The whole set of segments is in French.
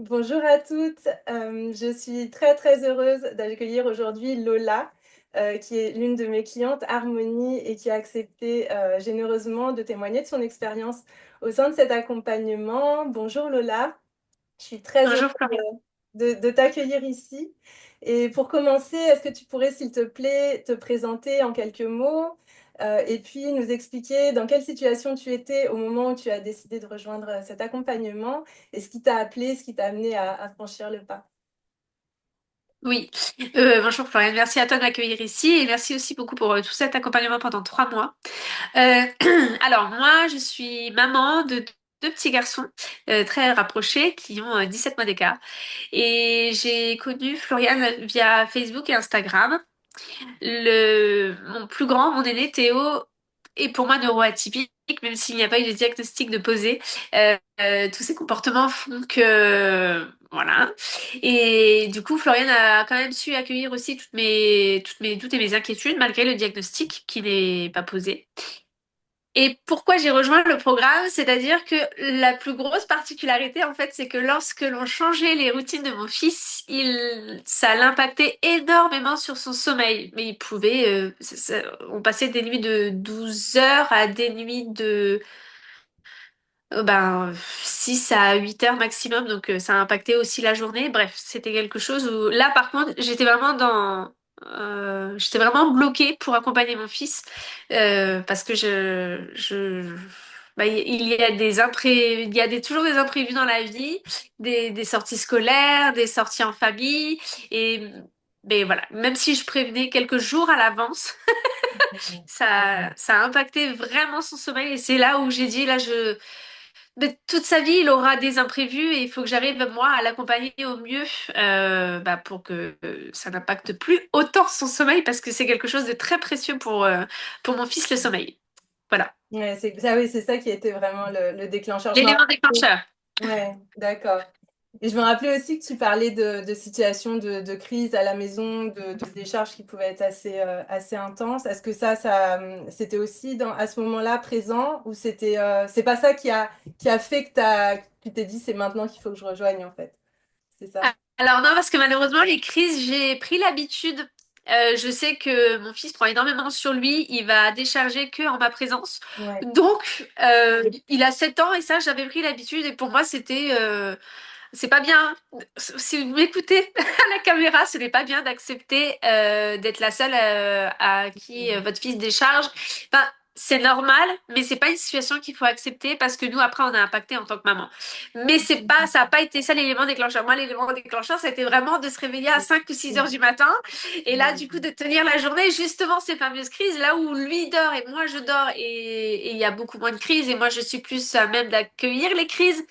Bonjour à toutes. Je suis très très heureuse d'accueillir aujourd'hui Lola, qui est l'une de mes clientes Harmonie et qui a accepté généreusement de témoigner de son expérience au sein de cet accompagnement. Bonjour Lola, je suis très heureuse Bonjour Florian. de t'accueillir ici. Et pour commencer, est-ce que tu pourrais, s'il te plaît, te présenter en quelques mots, et puis nous expliquer dans quelle situation tu étais au moment où tu as décidé de rejoindre cet accompagnement et ce qui t'a appelé, ce qui t'a amené à franchir le pas. Oui, bonjour Florian. Merci à toi de m'accueillir ici et merci aussi beaucoup pour tout cet accompagnement pendant 3 mois. Euh, alors moi, je suis maman de deux petits garçons très rapprochés qui ont 17 mois d'écart et j'ai connu Florian via Facebook et Instagram. Mon plus grand, mon aîné Théo, est pour moi neuroatypique, même s'il n'y a pas eu de diagnostic de posé. Tous ces comportements font que voilà. Et du coup, Florian a quand même su accueillir aussi toutes mes doutes et mes inquiétudes malgré le diagnostic qui n'est pas posé. Et pourquoi j'ai rejoint le programme? C'est-à-dire que la plus grosse particularité, en fait, c'est que lorsque l'on changeait les routines de mon fils, ça l'impactait énormément sur son sommeil. Mais il pouvait, on passait des nuits de 12 heures à des nuits de, 6 à 8 heures maximum. Donc, ça a impacté aussi la journée. Bref, c'était quelque chose où, là, par contre, j'étais vraiment bloquée pour accompagner mon fils parce que il y a toujours des imprévus dans la vie, des sorties scolaires, des sorties en famille, et mais voilà, même si je prévenais quelques jours à l'avance, ça a impacté vraiment son sommeil, et c'est là où j'ai dit, mais toute sa vie, il aura des imprévus et il faut que j'arrive, moi, à l'accompagner au mieux pour que ça n'impacte plus autant son sommeil parce que c'est quelque chose de très précieux pour mon fils, le sommeil. Voilà. Ouais, c'est ça, oui, c'est ça qui était vraiment le déclencheur. Je me L'élément rappelle. déclencheur. Ouais, d'accord. Et je me rappelais aussi que tu parlais de situations de crise à la maison, de décharges qui pouvaient être assez intenses. Est-ce que c'était aussi à ce moment-là présent ou c'est pas ça qui a fait que tu t'es dit c'est maintenant qu'il faut que je rejoigne en fait. C'est ça. Alors non, parce que malheureusement, les crises, j'ai pris l'habitude. Je sais que mon fils prend énormément sur lui. Il va décharger que en ma présence. Ouais. Donc, il a 7 ans et ça, j'avais pris l'habitude. Et pour moi, c'est pas bien. Si vous m'écoutez à la caméra, ce n'est pas bien d'accepter d'être la seule à qui votre fils décharge. Enfin, c'est normal, mais c'est pas une situation qu'il faut accepter parce que nous, après, on a impacté en tant que maman. Mais ça a pas été ça l'élément déclencheur. Moi, l'élément déclencheur, ça a été vraiment de se réveiller à 5 ou 6 heures du matin. Et là, du coup, de tenir la journée, justement, ces fameuses crises, là où lui dort et moi je dors et il y a beaucoup moins de crises et moi, je suis plus à même d'accueillir les crises.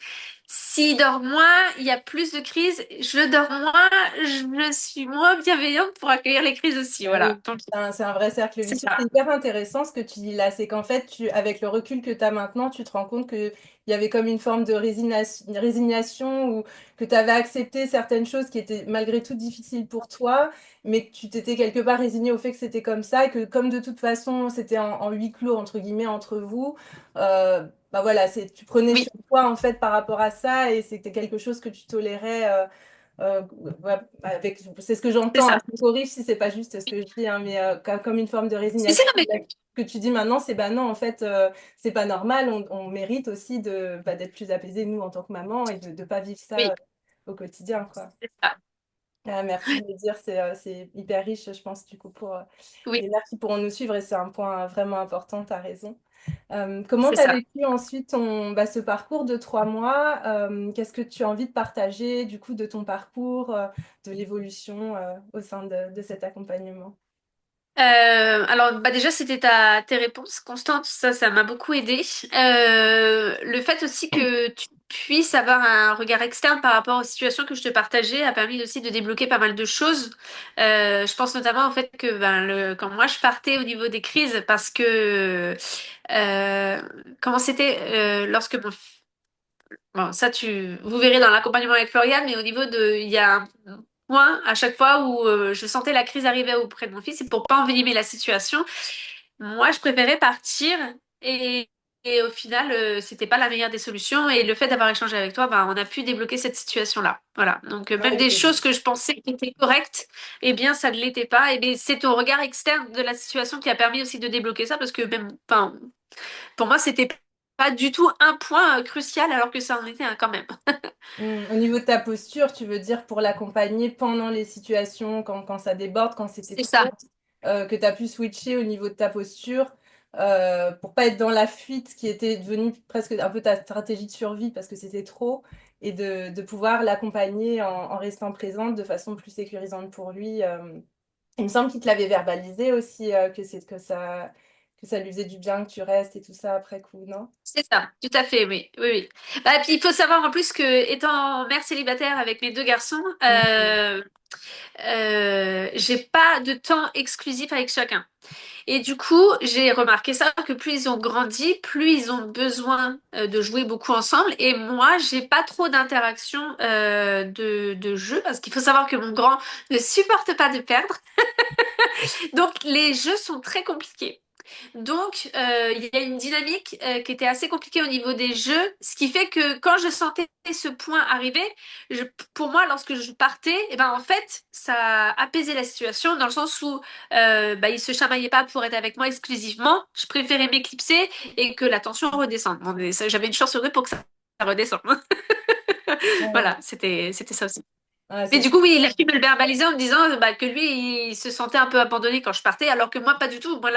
S'il dort moins, il y a plus de crises. Je dors moins, je suis moins bienveillante pour accueillir les crises aussi. Ah Voilà. oui, Donc, c'est un vrai cercle c'est vicieux. C'est ça. hyper intéressant ce que tu dis là. C'est qu'en fait, avec le recul que tu as maintenant, tu te rends compte qu'il y avait comme une forme de résignation ou que tu avais accepté certaines choses qui étaient malgré tout difficiles pour toi, mais que tu t'étais quelque part résigné au fait que c'était comme ça et que comme de toute façon, c'était en huis clos, entre guillemets, entre vous, bah voilà, tu prenais Oui, sur toi en fait par rapport à ça et c'était quelque chose que tu tolérais. Ouais, c'est ce que c'est j'entends, hein. ça. Je me corrige si c'est pas juste ce que je dis, hein, mais comme une forme de Si, si, résignation. non, mais Ce que tu dis maintenant, c'est bah non, en fait, c'est pas normal. On mérite aussi d'être plus apaisé, nous, en tant que maman, et de ne pas vivre ça oui, au quotidien, quoi. c'est ça. Ah, merci de le dire, c'est hyper riche, je pense, du coup, pour Oui, les mères qui pourront nous suivre, et c'est un point vraiment important, tu as raison. Comment c'est tu as ça. vécu ensuite ce parcours de 3 mois? Qu'est-ce que tu as envie de partager du coup de ton parcours, de l'évolution au sein de cet accompagnement? Alors, déjà, c'était tes réponses constantes. Ça m'a beaucoup aidé. Le fait aussi que tu puisses avoir un regard externe par rapport aux situations que je te partageais a permis aussi de débloquer pas mal de choses. Je pense notamment au fait que quand moi je partais au niveau des crises, parce que euh, comment c'était lorsque bon, vous verrez dans l'accompagnement avec Floriane, mais il y a un point à chaque fois où je sentais la crise arriver auprès de mon fils, et pour pas envenimer la situation, moi, je préférais partir et au final, c'était pas la meilleure des solutions. Et le fait d'avoir échangé avec toi, ben, on a pu débloquer cette situation-là. Voilà. Donc, même des Ouais, choses que je pensais qui étaient correctes, eh bien, ça ne l'était pas. Et bien, c'est ton regard externe de la situation qui a permis aussi de débloquer ça, parce que même, enfin, pour moi, c'était pas du tout un point crucial, alors que ça en était un quand même. Au niveau de ta posture, tu veux dire pour l'accompagner pendant les situations, quand ça déborde, quand c'était C'est ça. trop, que tu as pu switcher au niveau de ta posture pour pas être dans la fuite qui était devenue presque un peu ta stratégie de survie parce que c'était trop, et de pouvoir l'accompagner en restant présente de façon plus sécurisante pour lui. Il me semble qu'il te l'avait verbalisé aussi, que ça lui faisait du bien que tu restes et tout ça après coup, non? C'est ça, tout à fait, oui, oui, oui. Bah, puis il faut savoir en plus que étant mère célibataire avec mes deux garçons, Mhm. j'ai pas de temps exclusif avec chacun. Et du coup, j'ai remarqué ça que plus ils ont grandi, plus ils ont besoin de jouer beaucoup ensemble. Et moi, j'ai pas trop d'interaction de jeu parce qu'il faut savoir que mon grand ne supporte pas de perdre. Donc les jeux sont très compliqués. Donc, il y a une dynamique qui était assez compliquée au niveau des jeux, ce qui fait que quand je sentais ce point arriver, pour moi, lorsque je partais, eh ben, en fait, ça apaisait la situation dans le sens où bah, il se chamaillait pas pour être avec moi exclusivement. Je préférais m'éclipser et que la tension redescende. Bon, mais j'avais une chance heureuse pour que ça redescende. Ouais. Voilà, c'était ça aussi. Ah, Mais c'est du coup, oui, il a pu me le verbaliser en me disant bah, que lui, il se sentait un peu abandonné quand je partais, alors que moi, pas du tout. Moi,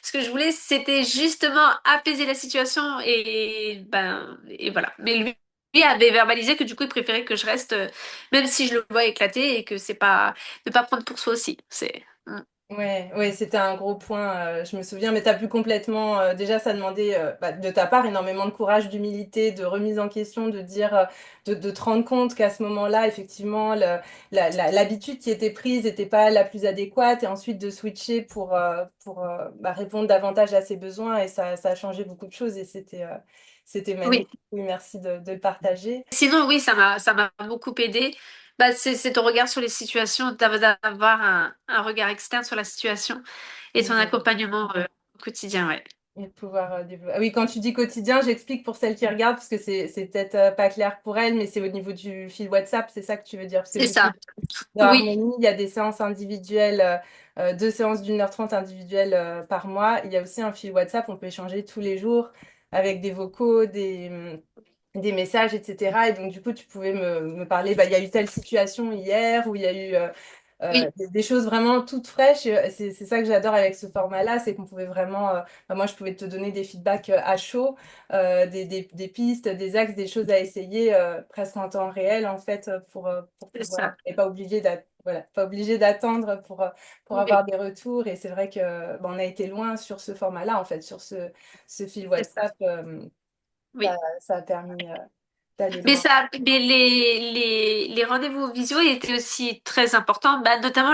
ce que je voulais, c'était justement apaiser la situation et voilà. Mais lui avait verbalisé que du coup, il préférait que je reste, même si je le vois éclater et que c'est pas ne pas prendre pour soi aussi. C'est Ouais, ouais, c'était un gros point, je me souviens, mais tu as pu complètement, déjà ça demandait bah, de ta part énormément de courage, d'humilité, de remise en question, de dire, de te rendre compte qu'à ce moment-là, effectivement, l'habitude qui était prise n'était pas la plus adéquate, et ensuite de switcher pour bah, répondre davantage à ses besoins, et ça a changé beaucoup de choses, et c'était oui. magnifique. Oui, merci de le partager. Sinon, oui, ça m'a beaucoup aidé. Bah, c'est ton regard sur les situations, d'avoir un regard externe sur la situation et ton accompagnement au quotidien, ouais. Et de pouvoir développer. Ah oui, quand tu dis quotidien, j'explique pour celles qui regardent, parce que c'est peut-être pas clair pour elles, mais c'est au niveau du fil WhatsApp, c'est ça que tu veux dire. Parce que C'est du coup, ça. dans Oui, Harmonie, il y a des séances individuelles, 2 séances d'1h30 individuelles par mois. Il y a aussi un fil WhatsApp, on peut échanger tous les jours avec des vocaux, des messages, etc. Et donc, du coup, tu pouvais me parler, bah, il y a eu telle situation hier, où il y a eu oui, des choses vraiment toutes fraîches. Et, c'est ça que j'adore avec ce format-là, c'est qu'on pouvait vraiment, bah, moi, je pouvais te donner des feedbacks à chaud, des pistes, des axes, des choses à essayer presque en temps réel, en fait, pour c'est pouvoir, ça. et pas obligé voilà, pas obligé d'attendre pour Oui, avoir des retours. Et c'est vrai que bah, on a été loin sur ce format-là, en fait, sur ce fil c'est ça. WhatsApp. Ça, Oui. ça a permis d'aller Mais loin. mais les rendez-vous visio étaient aussi très importants, bah, notamment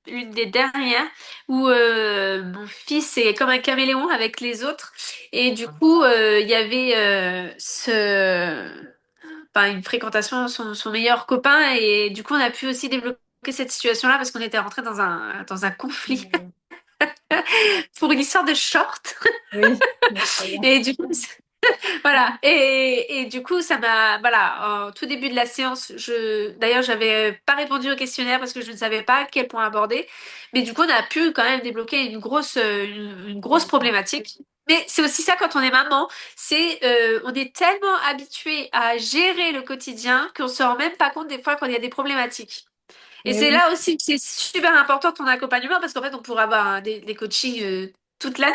l'une des dernières où mon fils est comme un caméléon avec les autres et du coup il y avait enfin, une fréquentation son meilleur copain et du coup on a pu aussi débloquer cette situation-là parce qu'on était rentré dans un conflit Mm. pour une histoire de short Oui, très bien. et du coup voilà. Et du coup, ça m'a, voilà, au tout début de la séance, d'ailleurs, j'avais pas répondu au questionnaire parce que je ne savais pas quel point aborder. Mais du coup, on a pu quand même débloquer une grosse problématique. Mais c'est aussi ça quand on est maman, on est tellement habitué à gérer le quotidien qu'on se rend même pas compte des fois quand il y a des problématiques. Et Mais c'est oui, là aussi que c'est super important ton accompagnement parce qu'en fait, on pourrait avoir des coachings toute l'année.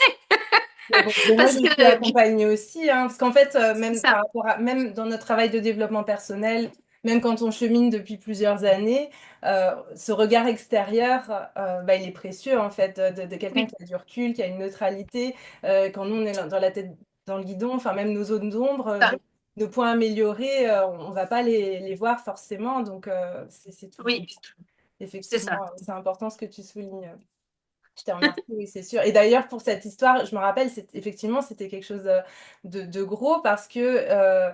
mais moi, Parce je me que, suis accompagnée aussi, hein, parce qu'en fait, c'est même ça. par rapport même dans notre travail de développement personnel, même quand on chemine depuis plusieurs années, ce regard extérieur, bah, il est précieux, en fait, de quelqu'un Oui. qui a du recul, qui a une neutralité. Quand nous, on est dans la tête dans le guidon, enfin, même nos zones d'ombre, nos points améliorés, on ne va pas les voir forcément. Donc, c'est toujours, Oui, c'est effectivement, ça. c'est important ce que tu soulignes. Je te remercie, oui, c'est sûr. Et d'ailleurs, pour cette histoire, je me rappelle, effectivement, c'était quelque chose de gros parce que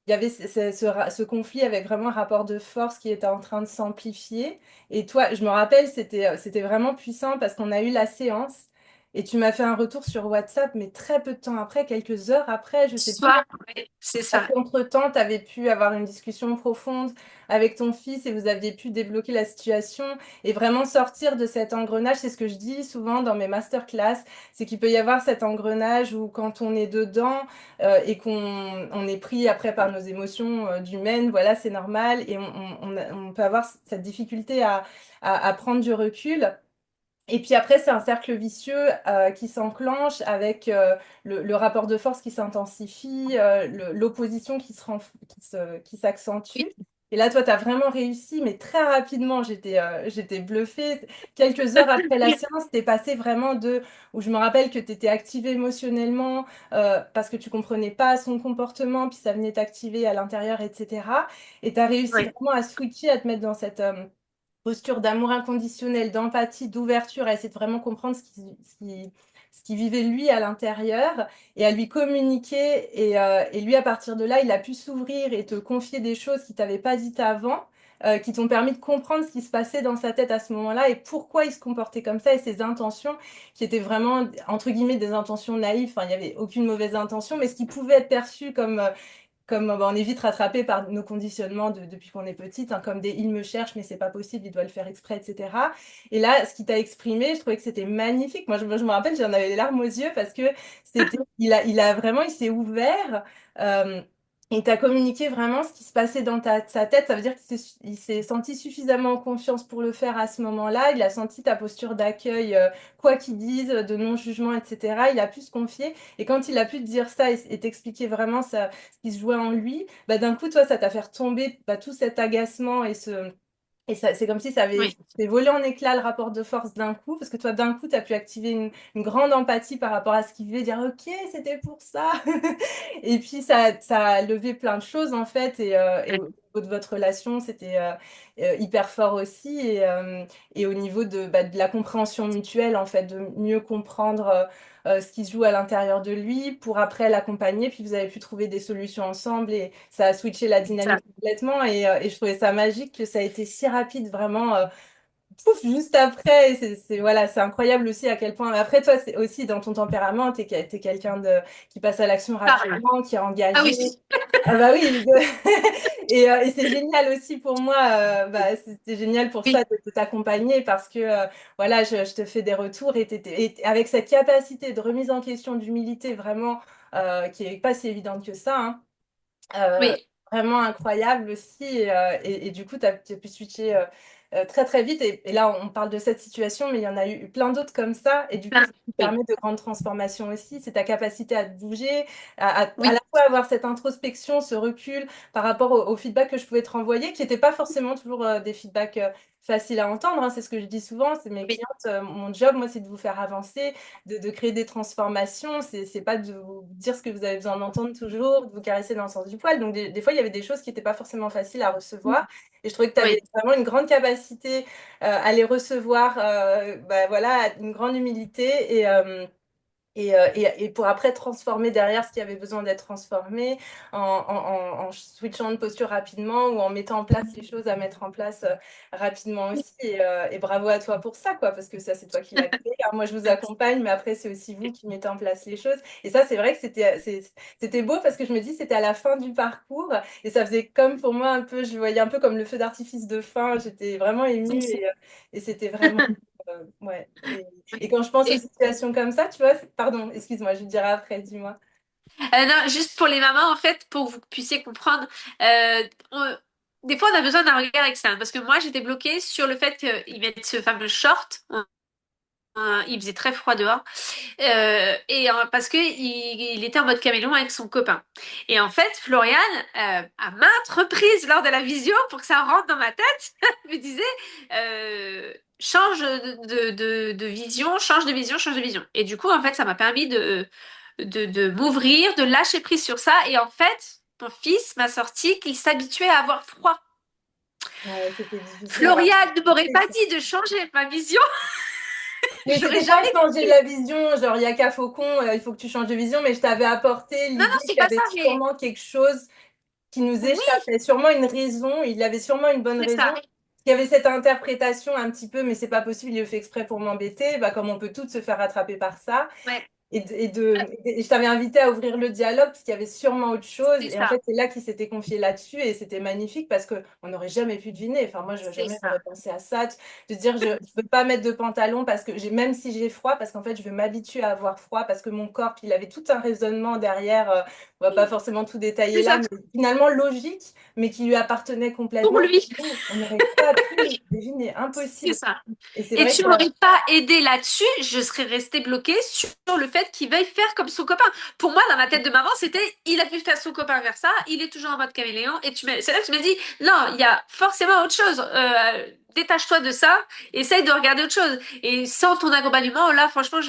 il y avait ce conflit avec vraiment un rapport de force qui était en train de s'amplifier. Et toi, je me rappelle, c'était vraiment puissant parce qu'on a eu la séance. et tu m'as fait un retour sur WhatsApp, mais très peu de temps après, quelques heures après, je sais plus. Soit, ouais, c'est Parce ça. qu'entre-temps, tu avais pu avoir une discussion profonde avec ton fils et vous aviez pu débloquer la situation et vraiment sortir de cet engrenage. C'est ce que je dis souvent dans mes masterclass, c'est qu'il peut y avoir cet engrenage où quand on est dedans et qu'on est pris après par nos émotions d'humaine, voilà, c'est normal et on peut avoir cette difficulté à prendre du recul. Et puis après, c'est un cercle vicieux qui s'enclenche avec le rapport de force qui s'intensifie, l'opposition qui s'accentue. Et là, toi, tu as vraiment réussi, mais très rapidement, j'étais bluffée. Quelques heures après la séance, t'es passé vraiment où je me rappelle que tu étais activée émotionnellement parce que tu comprenais pas son comportement, puis ça venait t'activer à l'intérieur, etc. Et tu as réussi Oui, vraiment à switcher, à te mettre dans cette posture d'amour inconditionnel, d'empathie, d'ouverture, à essayer de vraiment comprendre ce qui vivait lui à l'intérieur et à lui communiquer. Et lui, à partir de là, il a pu s'ouvrir et te confier des choses qu'il t'avait pas dites avant, qui t'ont permis de comprendre ce qui se passait dans sa tête à ce moment-là et pourquoi il se comportait comme ça et ses intentions qui étaient vraiment, entre guillemets, des intentions naïves. Enfin, il n'y avait aucune mauvaise intention, mais ce qui pouvait être perçu comme bah, on est vite rattrapé par nos conditionnements depuis qu'on est petite, hein, comme des il me cherche, mais c'est pas possible, il doit le faire exprès, etc. Et là, ce qu'il t'a exprimé, je trouvais que c'était magnifique. Moi, je me rappelle, j'en avais les larmes aux yeux parce que il a vraiment, il s'est ouvert. euh, et t'a communiqué vraiment ce qui se passait dans sa tête. Ça veut dire qu'il s'est senti suffisamment en confiance pour le faire à ce moment-là. Il a senti ta posture d'accueil, quoi qu'il dise, de non-jugement, etc. Il a pu se confier. Et quand il a pu te dire ça et t'expliquer vraiment ça, ce qui se jouait en lui, bah, d'un coup, toi, ça t'a fait retomber bah, tout cet agacement et ça, c'est comme si ça avait oui, fait voler en éclats le rapport de force d'un coup, parce que toi, d'un coup, tu as pu activer une grande empathie par rapport à ce qu'il vivait, dire, OK, c'était pour ça. Et puis, ça a levé plein de choses, en fait, et au niveau de votre relation, c'était hyper fort aussi, et au niveau de la compréhension mutuelle, en fait, de mieux comprendre ce qui se joue à l'intérieur de lui pour après l'accompagner. Puis vous avez pu trouver des solutions ensemble et ça a switché la c'est ça. dynamique complètement. Et je trouvais ça magique que ça a été si rapide, vraiment, pouf, juste après. Et voilà, c'est incroyable aussi à quel point. Après, toi, c'est aussi dans ton tempérament, t'es quelqu'un qui passe à l'action Pareil. rapidement, qui est Ah engagé. oui, Ah bah oui, et c'est génial aussi pour moi, c'était génial pour ça oui, de t'accompagner parce que voilà, je te fais des retours et avec cette capacité de remise en question, d'humilité vraiment qui est pas si évidente que ça, hein, euh, oui. vraiment incroyable aussi. Et du coup, tu as pu switcher très très vite. Et là, on parle de cette situation, mais il y en a eu plein d'autres comme ça. Et du coup, Plein. ça te Oui, permet de grandes transformations aussi. C'est ta capacité à te bouger, à la oui, fois avoir cette introspection, ce recul par rapport au feedback que je pouvais te renvoyer, qui n'étaient pas forcément toujours des feedbacks faciles à entendre, hein. C'est ce que je dis souvent. C'est mes oui, clientes. Mon job, moi, c'est de vous faire avancer, de créer des transformations. C'est pas de vous dire ce que vous avez besoin d'entendre toujours, de vous caresser dans le sens du poil. Donc, des fois, il y avait des choses qui n'étaient pas forcément faciles à recevoir. Et je trouvais que tu avais oui. vraiment une grande capacité à les recevoir, bah, voilà, une grande humilité. Et pour après transformer derrière ce qui avait besoin d'être transformé en switchant de posture rapidement ou en mettant en place les choses à mettre en place rapidement aussi. Et bravo à toi pour ça, quoi, parce que ça, c'est toi qui l'as créé. Alors, moi, je vous accompagne, mais après, c'est aussi vous qui mettez en place les choses. Et ça, c'est vrai que c'était beau parce que je me dis, c'était à la fin du parcours et ça faisait comme pour moi un peu, je voyais un peu comme le feu d'artifice de fin. J'étais vraiment émue et c'était vraiment. Ouais. Et quand je pense aux Et, situations comme ça, tu vois, pardon, excuse-moi, je te dirai après, dis-moi. non, juste pour les mamans, en fait, pour que vous puissiez comprendre, euh, on- des fois, on a besoin d'un regard externe. Parce que moi, j'étais bloquée sur le fait qu'ils mettent ce fameux short. Il faisait très froid dehors. Parce que il était en mode caméléon avec son copain. Et en fait, Florian, à maintes reprises lors de la visio, pour que ça rentre dans ma tête, me disait change de vision, change de vision, change de vision. Et du coup, en fait, ça m'a permis de m'ouvrir, de lâcher prise sur ça. Et en fait, mon fils m'a sorti qu'il s'habituait à avoir froid. Ouais, c'était difficile. Ouais. Florian ne m'aurait pas dit de changer ma vision. Mais J'aurais c'était pas jamais changer compris. la vision, genre, il y a qu'à Faucon, il faut que tu changes de vision, mais je t'avais apporté Non, non, l'idée c'est qu'il y pas ça, avait mais sûrement quelque chose qui nous oui, échappait, sûrement une raison, il avait sûrement une bonne c'est raison, ça. il y avait cette interprétation un petit peu, mais c'est pas possible, il le fait exprès pour m'embêter, bah, comme on peut toutes se faire rattraper par ça. Ouais, Et je t'avais invité à ouvrir le dialogue parce qu'il y avait sûrement autre chose. c'est Et en ça, fait, c'est là qu'il s'était confié là-dessus et c'était magnifique parce qu'on n'aurait jamais pu deviner. Enfin, moi, c'est jamais j'aurais ça. pensé à ça. De dire, je ne veux pas mettre de pantalon parce que même si j'ai froid, parce qu'en fait, je veux m'habituer à avoir froid parce que mon corps, puis il avait tout un raisonnement derrière. On va pas forcément tout détailler C'est là, ça mais finalement logique, mais qui lui appartenait pour complètement. lui. Nous, on n'aurait pas pu deviner, C'est impossible. ça. Et c'est Et vrai tu que m'aurais pas aidé là-dessus, je serais restée bloquée sur le fait qu'il veuille faire comme son copain. Pour moi, dans ma tête de maman, c'était il a vu faire son copain faire ça, il est toujours en mode caméléon. Et c'est là que tu m'as dit non, il y a forcément autre chose. Détache-toi de ça, essaye de regarder autre chose. Et sans ton accompagnement, là, franchement,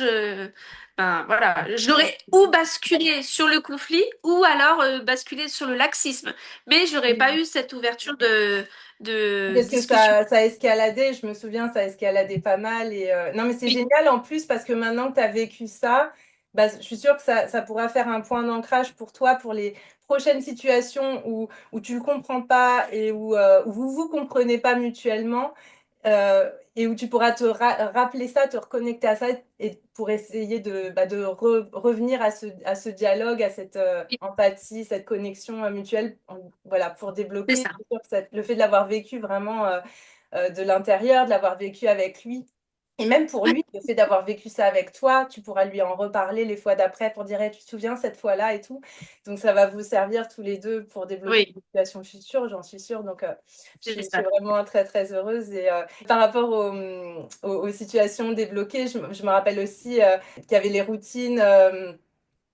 ben voilà, je l'aurais ou basculé sur le conflit ou alors basculé sur le laxisme. Mais j'aurais pas eu cette ouverture de parce que discussion. ça a escaladé, je me souviens, ça a escaladé pas mal. Non, mais c'est Oui, génial en plus parce que maintenant que tu as vécu ça, bah, je suis sûre que ça pourra faire un point d'ancrage pour toi, pour les prochaines situations où tu le comprends pas et où vous vous comprenez pas mutuellement. Et où tu pourras rappeler ça, te reconnecter à ça et pour essayer de revenir à ce dialogue, à cette empathie, cette connexion mutuelle, voilà, pour c'est débloquer. ça. C'est sûr que le fait de l'avoir vécu vraiment de l'intérieur, de l'avoir vécu avec lui, et même pour lui, le fait d'avoir vécu ça avec toi, tu pourras lui en reparler les fois d'après pour dire, hey, tu te souviens cette fois-là et tout. Donc ça va vous servir tous les deux pour débloquer Oui, des situations futures, j'en suis sûre. Donc je suis c'est vraiment très très heureuse. Par rapport aux situations débloquées, je me rappelle aussi qu'il y avait les routines.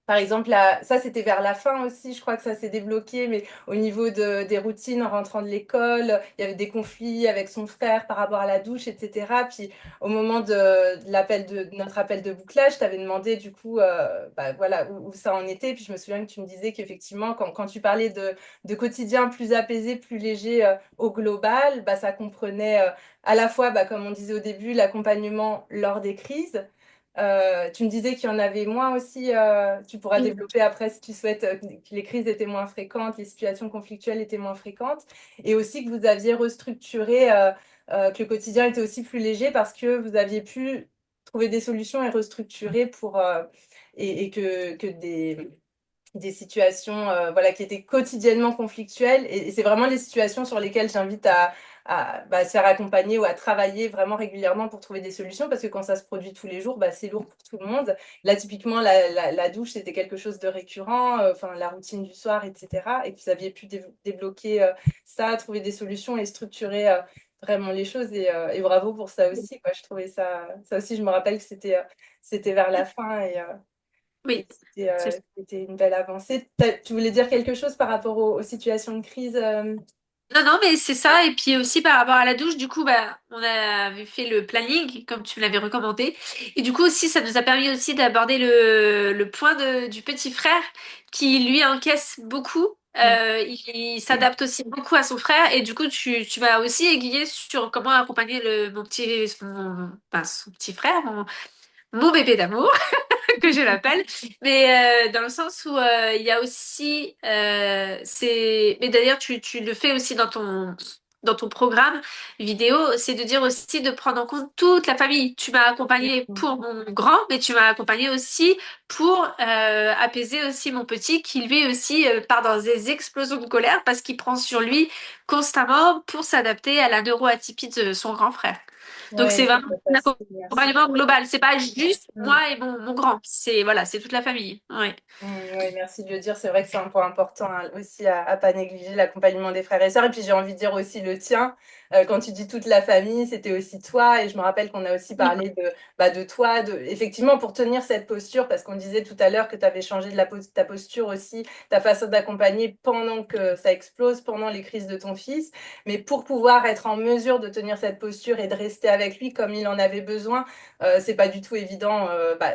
Par exemple, ça c'était vers la fin aussi, je crois que ça s'est débloqué, mais au niveau des routines en rentrant de l'école, il y avait des conflits avec son frère par rapport à la douche, etc. Puis au moment de notre appel de bouclage, je t'avais demandé du coup bah, voilà, où ça en était. Puis je me souviens que tu me disais qu'effectivement, quand tu parlais de quotidien plus apaisé, plus léger au global, bah, ça comprenait à la fois, bah, comme on disait au début, l'accompagnement lors des crises. Tu me disais qu'il y en avait moins aussi. Tu pourras ça. développer après si tu souhaites que les crises étaient moins fréquentes, les situations conflictuelles étaient moins fréquentes. Et aussi que vous aviez restructuré, que le quotidien était aussi plus léger parce que vous aviez pu trouver des solutions et restructurer et que des situations voilà, qui étaient quotidiennement conflictuelles. Et c'est vraiment les situations sur lesquelles j'invite à se faire accompagner ou à travailler vraiment régulièrement pour trouver des solutions, parce que quand ça se produit tous les jours, bah, c'est lourd pour tout le monde. Là, typiquement, la douche, c'était quelque chose de récurrent, enfin, la routine du soir, etc. Et que vous aviez pu débloquer ça, trouver des solutions et structurer vraiment les choses. Et bravo pour ça aussi, quoi. Je trouvais ça aussi, je me rappelle que c'était vers la fin. Et Oui. c'était une belle avancée. Tu voulais dire quelque chose par rapport aux situations de crise Non, non, mais c'est ça. Et puis aussi par rapport à la douche, du coup, bah, on avait fait le planning, comme tu me l'avais recommandé. Et du coup aussi, ça nous a permis aussi d'aborder le point du petit frère qui, lui, encaisse beaucoup. Mm. Il s'adapte aussi beaucoup à son frère. Et du coup, tu m'as aussi aiguillé sur comment accompagner son petit frère, mon bébé d'amour. Que je l'appelle, mais dans le sens où il y a aussi, mais d'ailleurs tu le fais aussi dans ton programme vidéo, c'est de dire aussi de prendre en compte toute la famille. Tu m'as accompagnée pour mon grand, mais tu m'as accompagnée aussi pour apaiser aussi mon petit qui lui aussi part dans des explosions de colère parce qu'il prend sur lui constamment pour s'adapter à la neuroatypie de son grand frère. Donc c'est Ouais, c'est vraiment pas un facile, merci. accompagnement global. C'est pas juste Mm. moi et mon grand. C'est voilà, c'est toute la famille. Ouais. Oui, merci de le dire. C'est vrai que c'est un point important hein, aussi à pas négliger, l'accompagnement des frères et sœurs. Et puis j'ai envie de dire aussi le tien. Quand tu dis toute la famille, c'était aussi toi. Et je me rappelle qu'on a aussi Oui, parlé de toi, effectivement, pour tenir cette posture, parce qu'on disait tout à l'heure que tu avais changé ta posture aussi, ta façon d'accompagner pendant que ça explose, pendant les crises de ton fils. Mais pour pouvoir être en mesure de tenir cette posture et de rester avec lui comme il en avait besoin, c'est pas du tout évident.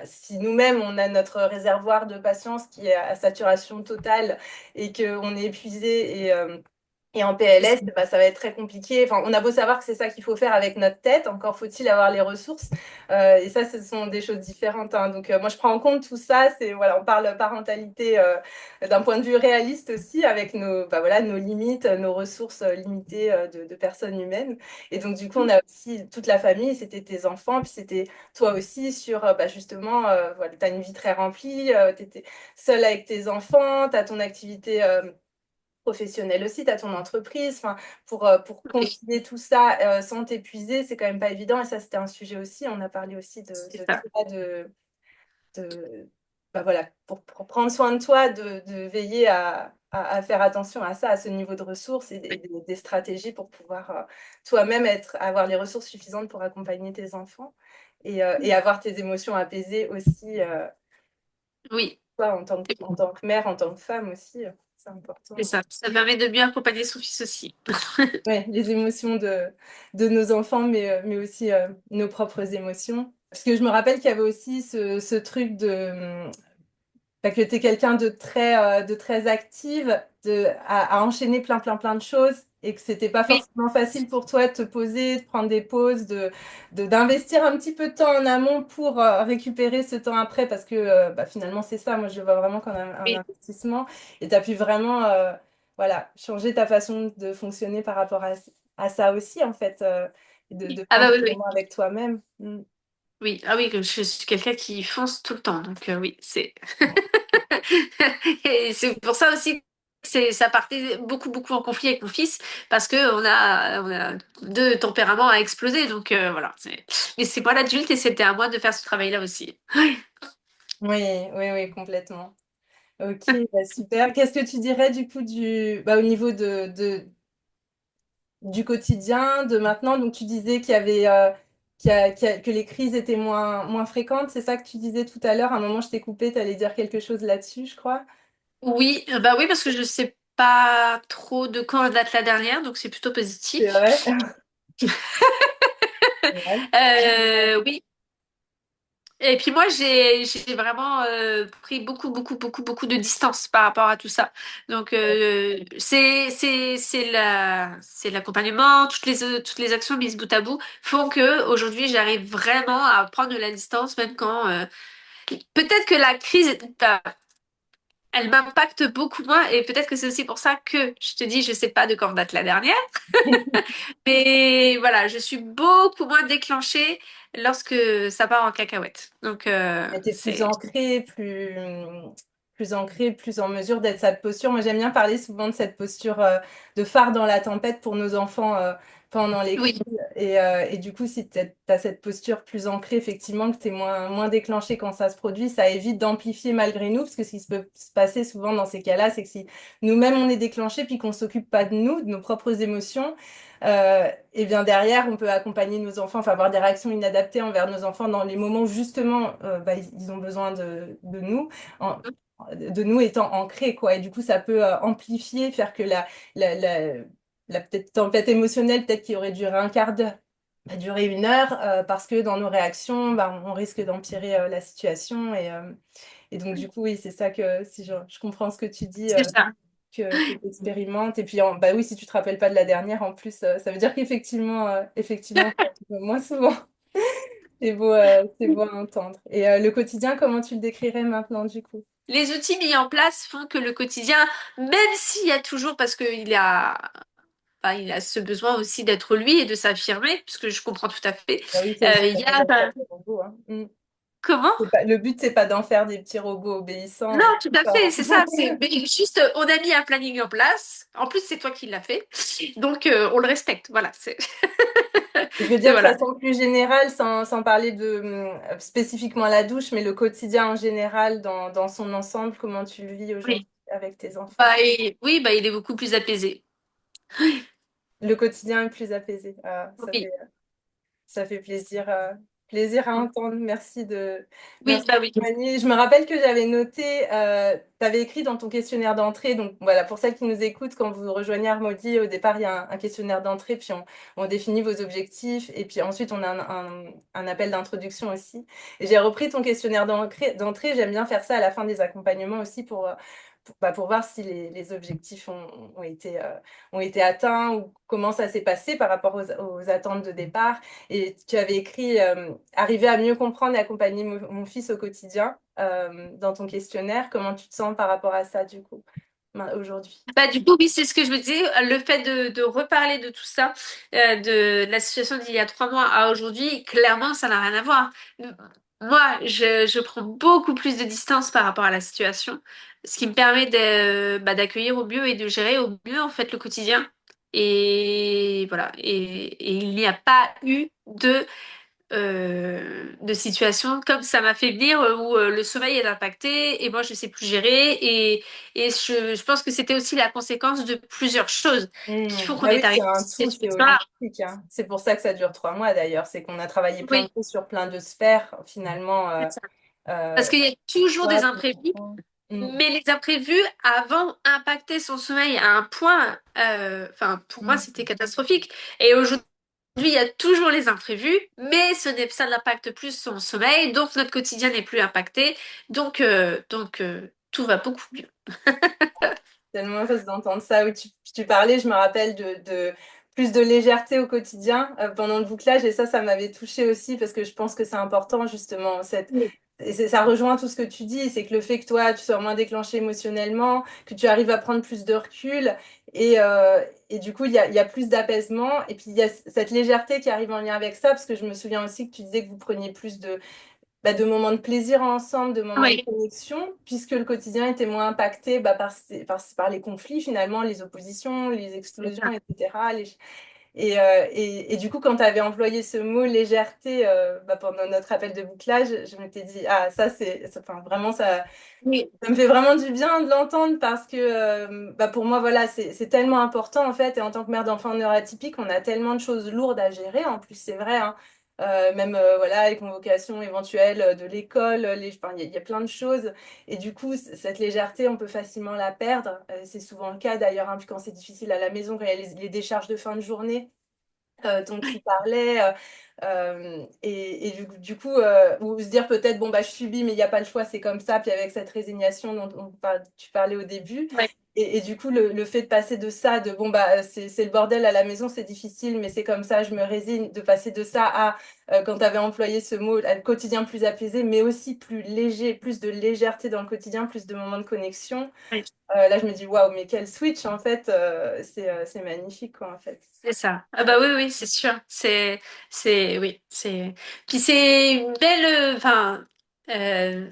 Si nous-mêmes, on a notre réservoir de patience qui est à saturation totale et qu'on est épuisé Et en C'est PLS, bah, ça va être très compliqué. Enfin, on a beau savoir que c'est ça qu'il faut faire avec notre tête, encore faut-il avoir les ressources. Et ça, ce sont des choses différentes, hein. Donc, moi, je prends en compte tout ça. C'est, voilà, on parle parentalité d'un point de vue réaliste aussi, avec nos, bah, voilà, nos limites, nos ressources limitées de personnes humaines. Et donc, du coup, on a aussi toute la famille. C'était tes enfants, puis c'était toi aussi sur, bah, justement, voilà, tu as une vie très remplie, tu étais seule avec tes enfants, tu as ton activité professionnel aussi, tu as ton entreprise. Enfin, pour oui, concilier tout ça sans t'épuiser, c'est quand même pas évident. Et ça, c'était un sujet aussi. On a parlé aussi c'est de ça. toi, de bah voilà, pour prendre soin de toi, de veiller à faire attention à ça, à ce niveau de ressources et des stratégies pour pouvoir toi-même avoir les ressources suffisantes pour accompagner tes enfants et avoir tes émotions apaisées aussi, Oui, toi, en tant que mère, en tant que femme aussi. C'est c'est important. ça. Ça permet de mieux accompagner son fils aussi. Ouais, les émotions de nos enfants, mais aussi nos propres émotions. Parce que je me rappelle qu'il y avait aussi ce truc bah, que tu es quelqu'un de très active, à enchaîner plein de choses, et que c'était pas Oui, forcément facile pour toi de te poser, de prendre des pauses, d'investir un petit peu de temps en amont pour récupérer ce temps après, parce que bah, finalement, c'est ça. Moi, je le vois vraiment comme un oui, investissement. Et tu as pu vraiment voilà, changer ta façon de fonctionner par rapport à ça aussi, en fait, et de ah bah prendre oui, des oui. moments avec toi-même. Mm. Oui, ah oui, que je suis quelqu'un qui fonce tout le temps, donc oui, c'est et c'est pour ça aussi que ça partait beaucoup en conflit avec mon fils parce que on a deux tempéraments à exploser, donc voilà. Mais c'est moi l'adulte et c'était à moi de faire ce travail-là aussi. Oui, oui, complètement. Ok, bah super. Qu'est-ce que tu dirais du coup bah, au niveau du quotidien, de maintenant? Donc tu disais qu'il y avait que les crises étaient moins fréquentes, c'est ça que tu disais tout à l'heure. À un moment, je t'ai coupé, tu allais dire quelque chose là-dessus, je crois. Oui, bah oui, parce que je sais pas trop de quand date la dernière, donc c'est plutôt C'est positif. vrai. Ouais. Oui. Et puis moi, j'ai vraiment pris beaucoup de distance par rapport à tout ça. Donc c'est l'accompagnement, toutes les actions mises bout à bout font que aujourd'hui j'arrive vraiment à prendre de la distance, même quand peut-être que la crise, elle m'impacte beaucoup moins. Et peut-être que c'est aussi pour ça que je te dis, je sais pas de quand date la dernière. Mais voilà, je suis beaucoup moins déclenchée lorsque ça part en cacahuète. Donc, T'es c'est... plus ancré, plus en mesure d'être cette posture. Moi, j'aime bien parler souvent de cette posture de phare dans la tempête pour nos enfants pendant les crises. Oui, Et du coup, si tu as cette posture plus ancrée, effectivement, que tu es moins déclenché quand ça se produit, ça évite d'amplifier malgré nous. Parce que ce qui se peut se passer souvent dans ces cas-là, c'est que si nous-mêmes on est déclenché puis qu'on s'occupe pas de nous, de nos propres émotions, et bien derrière, on peut accompagner nos enfants, enfin avoir des réactions inadaptées envers nos enfants dans les moments où justement bah, ils ont besoin de nous, en- de nous étant ancrés, quoi. Et du coup, ça peut amplifier, faire que la, la, la peut-être tempête émotionnelle, peut-être qui aurait duré un quart d'heure, va durer une heure, parce que dans nos réactions, bah, on risque d'empirer la situation. Et donc, du coup, oui, c'est ça que, si je comprends ce que tu dis, c'est ça. que tu expérimentes. Et puis, bah oui, si tu te rappelles pas de la dernière, en plus, ça veut dire qu'effectivement, effectivement, ça arrive moins souvent. C'est beau à entendre. Et le quotidien, comment tu le décrirais maintenant, du coup? Les outils mis en place font que le quotidien, même s'il y a toujours, parce il a ce besoin aussi d'être lui et de s'affirmer, parce que je comprends tout à fait. Bah oui, c'est aussi Il pas y d'en a, faire des robots, hein. Mm. comment? Le but, c'est pas d'en faire des petits robots obéissants Non, tout à forts. fait, c'est ça. Mais juste, on a mis un planning en place. En plus, c'est toi qui l'as fait. Donc, on le respecte. Voilà. Je veux Et dire de voilà. façon plus générale, sans parler spécifiquement la douche, mais le quotidien en général, dans son ensemble, comment tu le vis aujourd'hui Oui. avec tes enfants? Oui, bah, il est beaucoup plus apaisé. Le quotidien est plus apaisé. Ah, Oui. ça fait plaisir, plaisir à entendre. Oui, Merci bah de oui. témoigner. Je me rappelle que j'avais noté, tu avais écrit dans ton questionnaire d'entrée, donc voilà, pour celles qui nous écoutent, quand vous rejoignez Harmonie, au départ, il y a un questionnaire d'entrée, puis on définit vos objectifs, et puis ensuite, on a un appel d'introduction aussi. Et j'ai repris ton questionnaire d'entrée, j'aime bien faire ça à la fin des accompagnements aussi pour voir si les objectifs ont été atteints ou comment ça s'est passé par rapport aux attentes de départ. Et tu avais écrit arriver à mieux comprendre et accompagner mon fils au quotidien dans ton questionnaire. Comment tu te sens par rapport à ça, du coup, aujourd'hui? Bah, du coup, oui, c'est ce que je me disais. Le fait de reparler de tout ça, de la situation d'il y a 3 mois à aujourd'hui, clairement, ça n'a rien à voir. Moi, je prends beaucoup plus de distance par rapport à la situation, ce qui me permet d'accueillir au mieux et de gérer au mieux, en fait, le quotidien. Et voilà. Et il n'y a pas eu de situation comme ça m'a fait venir où le sommeil est impacté et moi je sais plus gérer et je pense que c'était aussi la conséquence de plusieurs choses qui font qu'on Bah oui, est c'est arrivé à un cette tout, c'est situation-là. holistique, hein. C'est pour ça que ça dure 3 mois d'ailleurs. C'est qu'on a travaillé plein de Oui, choses sur plein de sphères, finalement. c'est ça. Parce Euh, qu'il y a toujours Toi, des ton imprévus, enfant. Mm, mais les imprévus avant impactaient son sommeil à un point, enfin pour moi mm. c'était catastrophique. Et aujourd'hui il y a toujours les imprévus, mais ça n'impacte plus son sommeil, donc notre quotidien n'est plus impacté, donc tout va beaucoup mieux. Tellement heureuse d'entendre ça. Oui, tu parlais, je me rappelle de plus de légèreté au quotidien pendant le bouclage et ça m'avait touchée aussi parce que je pense que c'est important justement. Oui. Et ça rejoint tout ce que tu dis, c'est que le fait que toi, tu sois moins déclenché émotionnellement, que tu arrives à prendre plus de recul et du coup, il y a plus d'apaisement et puis il y a cette légèreté qui arrive en lien avec ça parce que je me souviens aussi que tu disais que vous preniez plus de moments de plaisir ensemble, de moments de Oui, connexion, puisque le quotidien était moins impacté par les conflits finalement, les oppositions, les c'est explosions, ça. etc. Et du coup, quand tu avais employé ce mot légèreté pendant notre appel de bouclage, je m'étais dit, ah, enfin, vraiment, Oui, ça me fait vraiment du bien de l'entendre parce que pour moi, voilà, c'est tellement important en fait. Et en tant que mère d'enfant neuroatypique, on a tellement de choses lourdes à gérer. En plus, c'est vrai, hein. Même voilà, les convocations éventuelles de l'école, enfin, il y a plein de choses. Et du coup, cette légèreté, on peut facilement la perdre. C'est souvent le cas d'ailleurs, hein, puis quand c'est difficile à la maison, quand il y a les décharges de fin de journée dont tu parlais. Et du coup, ou se dire peut-être, bon, bah, je subis, mais il n'y a pas le choix, c'est comme ça. Puis avec cette résignation dont tu parlais au début. oui, Et du coup, le fait de passer de ça, de bon, bah, c'est le bordel à la maison, c'est difficile, mais c'est comme ça, je me résigne, de passer de ça à, quand tu avais employé ce mot, à le quotidien plus apaisé, mais aussi plus léger, plus de légèreté dans le quotidien, plus de moments de connexion. oui. Là, je me dis, waouh, mais quel switch, en fait, c'est magnifique, quoi, en fait. C'est ça. Ah bah oui, oui, c'est sûr. Oui, Puis c'est une belle, euh,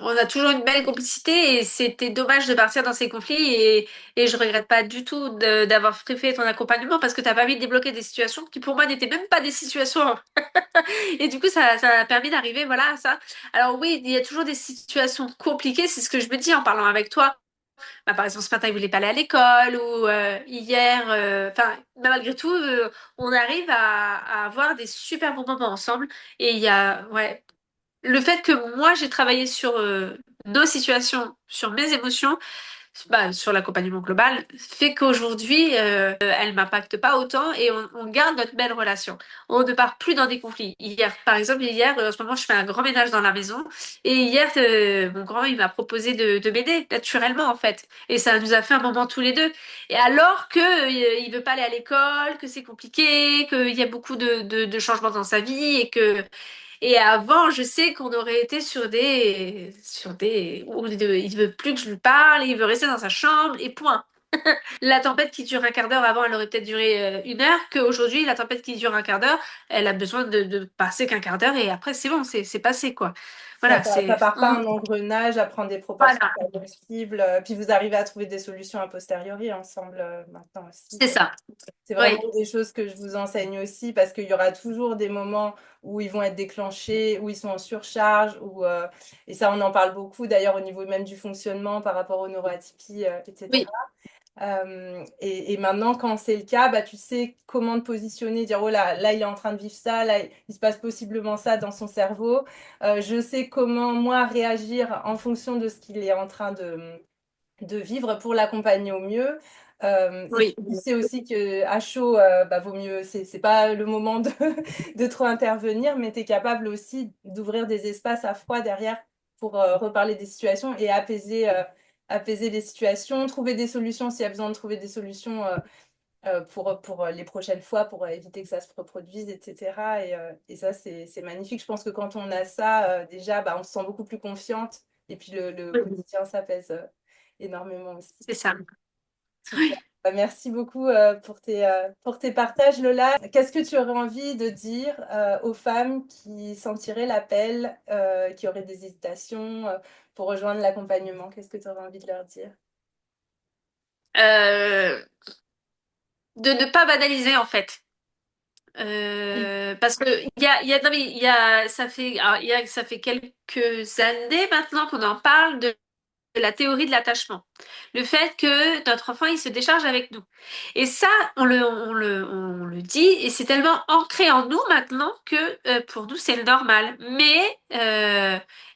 on a toujours une belle complicité et c'était dommage de partir dans ces conflits et je regrette pas du tout d'avoir préféré ton accompagnement parce que t'as permis de débloquer des situations qui pour moi n'étaient même pas des situations. Et du coup, ça a permis d'arriver, voilà, à ça. Alors oui, il y a toujours des situations compliquées, c'est ce que je me dis en parlant avec toi. Bah, par exemple, ce matin, il voulait pas aller à l'école ou hier, enfin, malgré tout, on arrive à avoir des super bons moments ensemble. Et il y a, ouais, le fait que moi, j'ai travaillé sur nos situations, sur mes émotions, bah, sur l'accompagnement global, fait qu'aujourd'hui, elle m'impacte pas autant et on garde notre belle relation. On ne part plus dans des conflits. Hier, par exemple, en ce moment, je fais un grand ménage dans la maison et hier, mon grand, il m'a proposé de m'aider naturellement, en fait. Et ça nous a fait un moment tous les deux. Et alors que il veut pas aller à l'école, que c'est compliqué, qu'il y a beaucoup de changements dans sa vie et avant, je sais qu'on aurait été où il veut plus que je lui parle, il veut rester dans sa chambre et point. La tempête qui dure un quart d'heure avant, elle aurait peut-être duré 1 heure, qu'aujourd'hui, la tempête qui dure un quart d'heure, elle a besoin de passer qu'un quart d'heure et après, c'est bon, c'est passé, quoi. Voilà, Ça part pas en engrenage à prendre des proportions voilà, pas possibles. Puis vous arrivez à trouver des solutions a posteriori ensemble maintenant aussi. c'est ça. C'est vraiment Oui, des choses que je vous enseigne aussi parce qu'il y aura toujours des moments où ils vont être déclenchés, où ils sont en surcharge, et ça on en parle beaucoup d'ailleurs au niveau même du fonctionnement par rapport aux neuroatypies, etc. oui, Et maintenant, quand c'est le cas, bah, tu sais comment te positionner, dire, oh là, il est en train de vivre ça, là, il se passe possiblement ça dans son cerveau. Je sais comment, moi, réagir en fonction de ce qu'il est en train de vivre pour l'accompagner au mieux. Et puis, oui. tu sais aussi que à chaud, vaut mieux, c'est pas le moment de trop intervenir, mais tu es capable aussi d'ouvrir des espaces à froid derrière pour reparler des situations et apaiser apaiser les situations, trouver des solutions s'il y a besoin de trouver des solutions pour les prochaines fois, pour éviter que ça se reproduise, etc. Et ça, c'est magnifique. Je pense que quand on a ça, déjà, bah, on se sent beaucoup plus confiante. Et puis le Oui, quotidien s'apaise énormément aussi. c'est ça. Super. Bah, merci beaucoup pour tes partages, Lola. Qu'est-ce que tu aurais envie de dire aux femmes qui sentiraient l'appel, qui auraient des hésitations pour rejoindre l'accompagnement? Qu'est-ce que tu aurais envie de leur dire? Euh, de ne pas banaliser en fait. Parce que non, mais ça fait, alors, ça fait quelques années maintenant qu'on en parle de la théorie de l'attachement. Le fait que notre enfant, il se décharge avec nous. Et ça, on le dit, et c'est tellement ancré en nous maintenant que pour nous, c'est le normal. Mais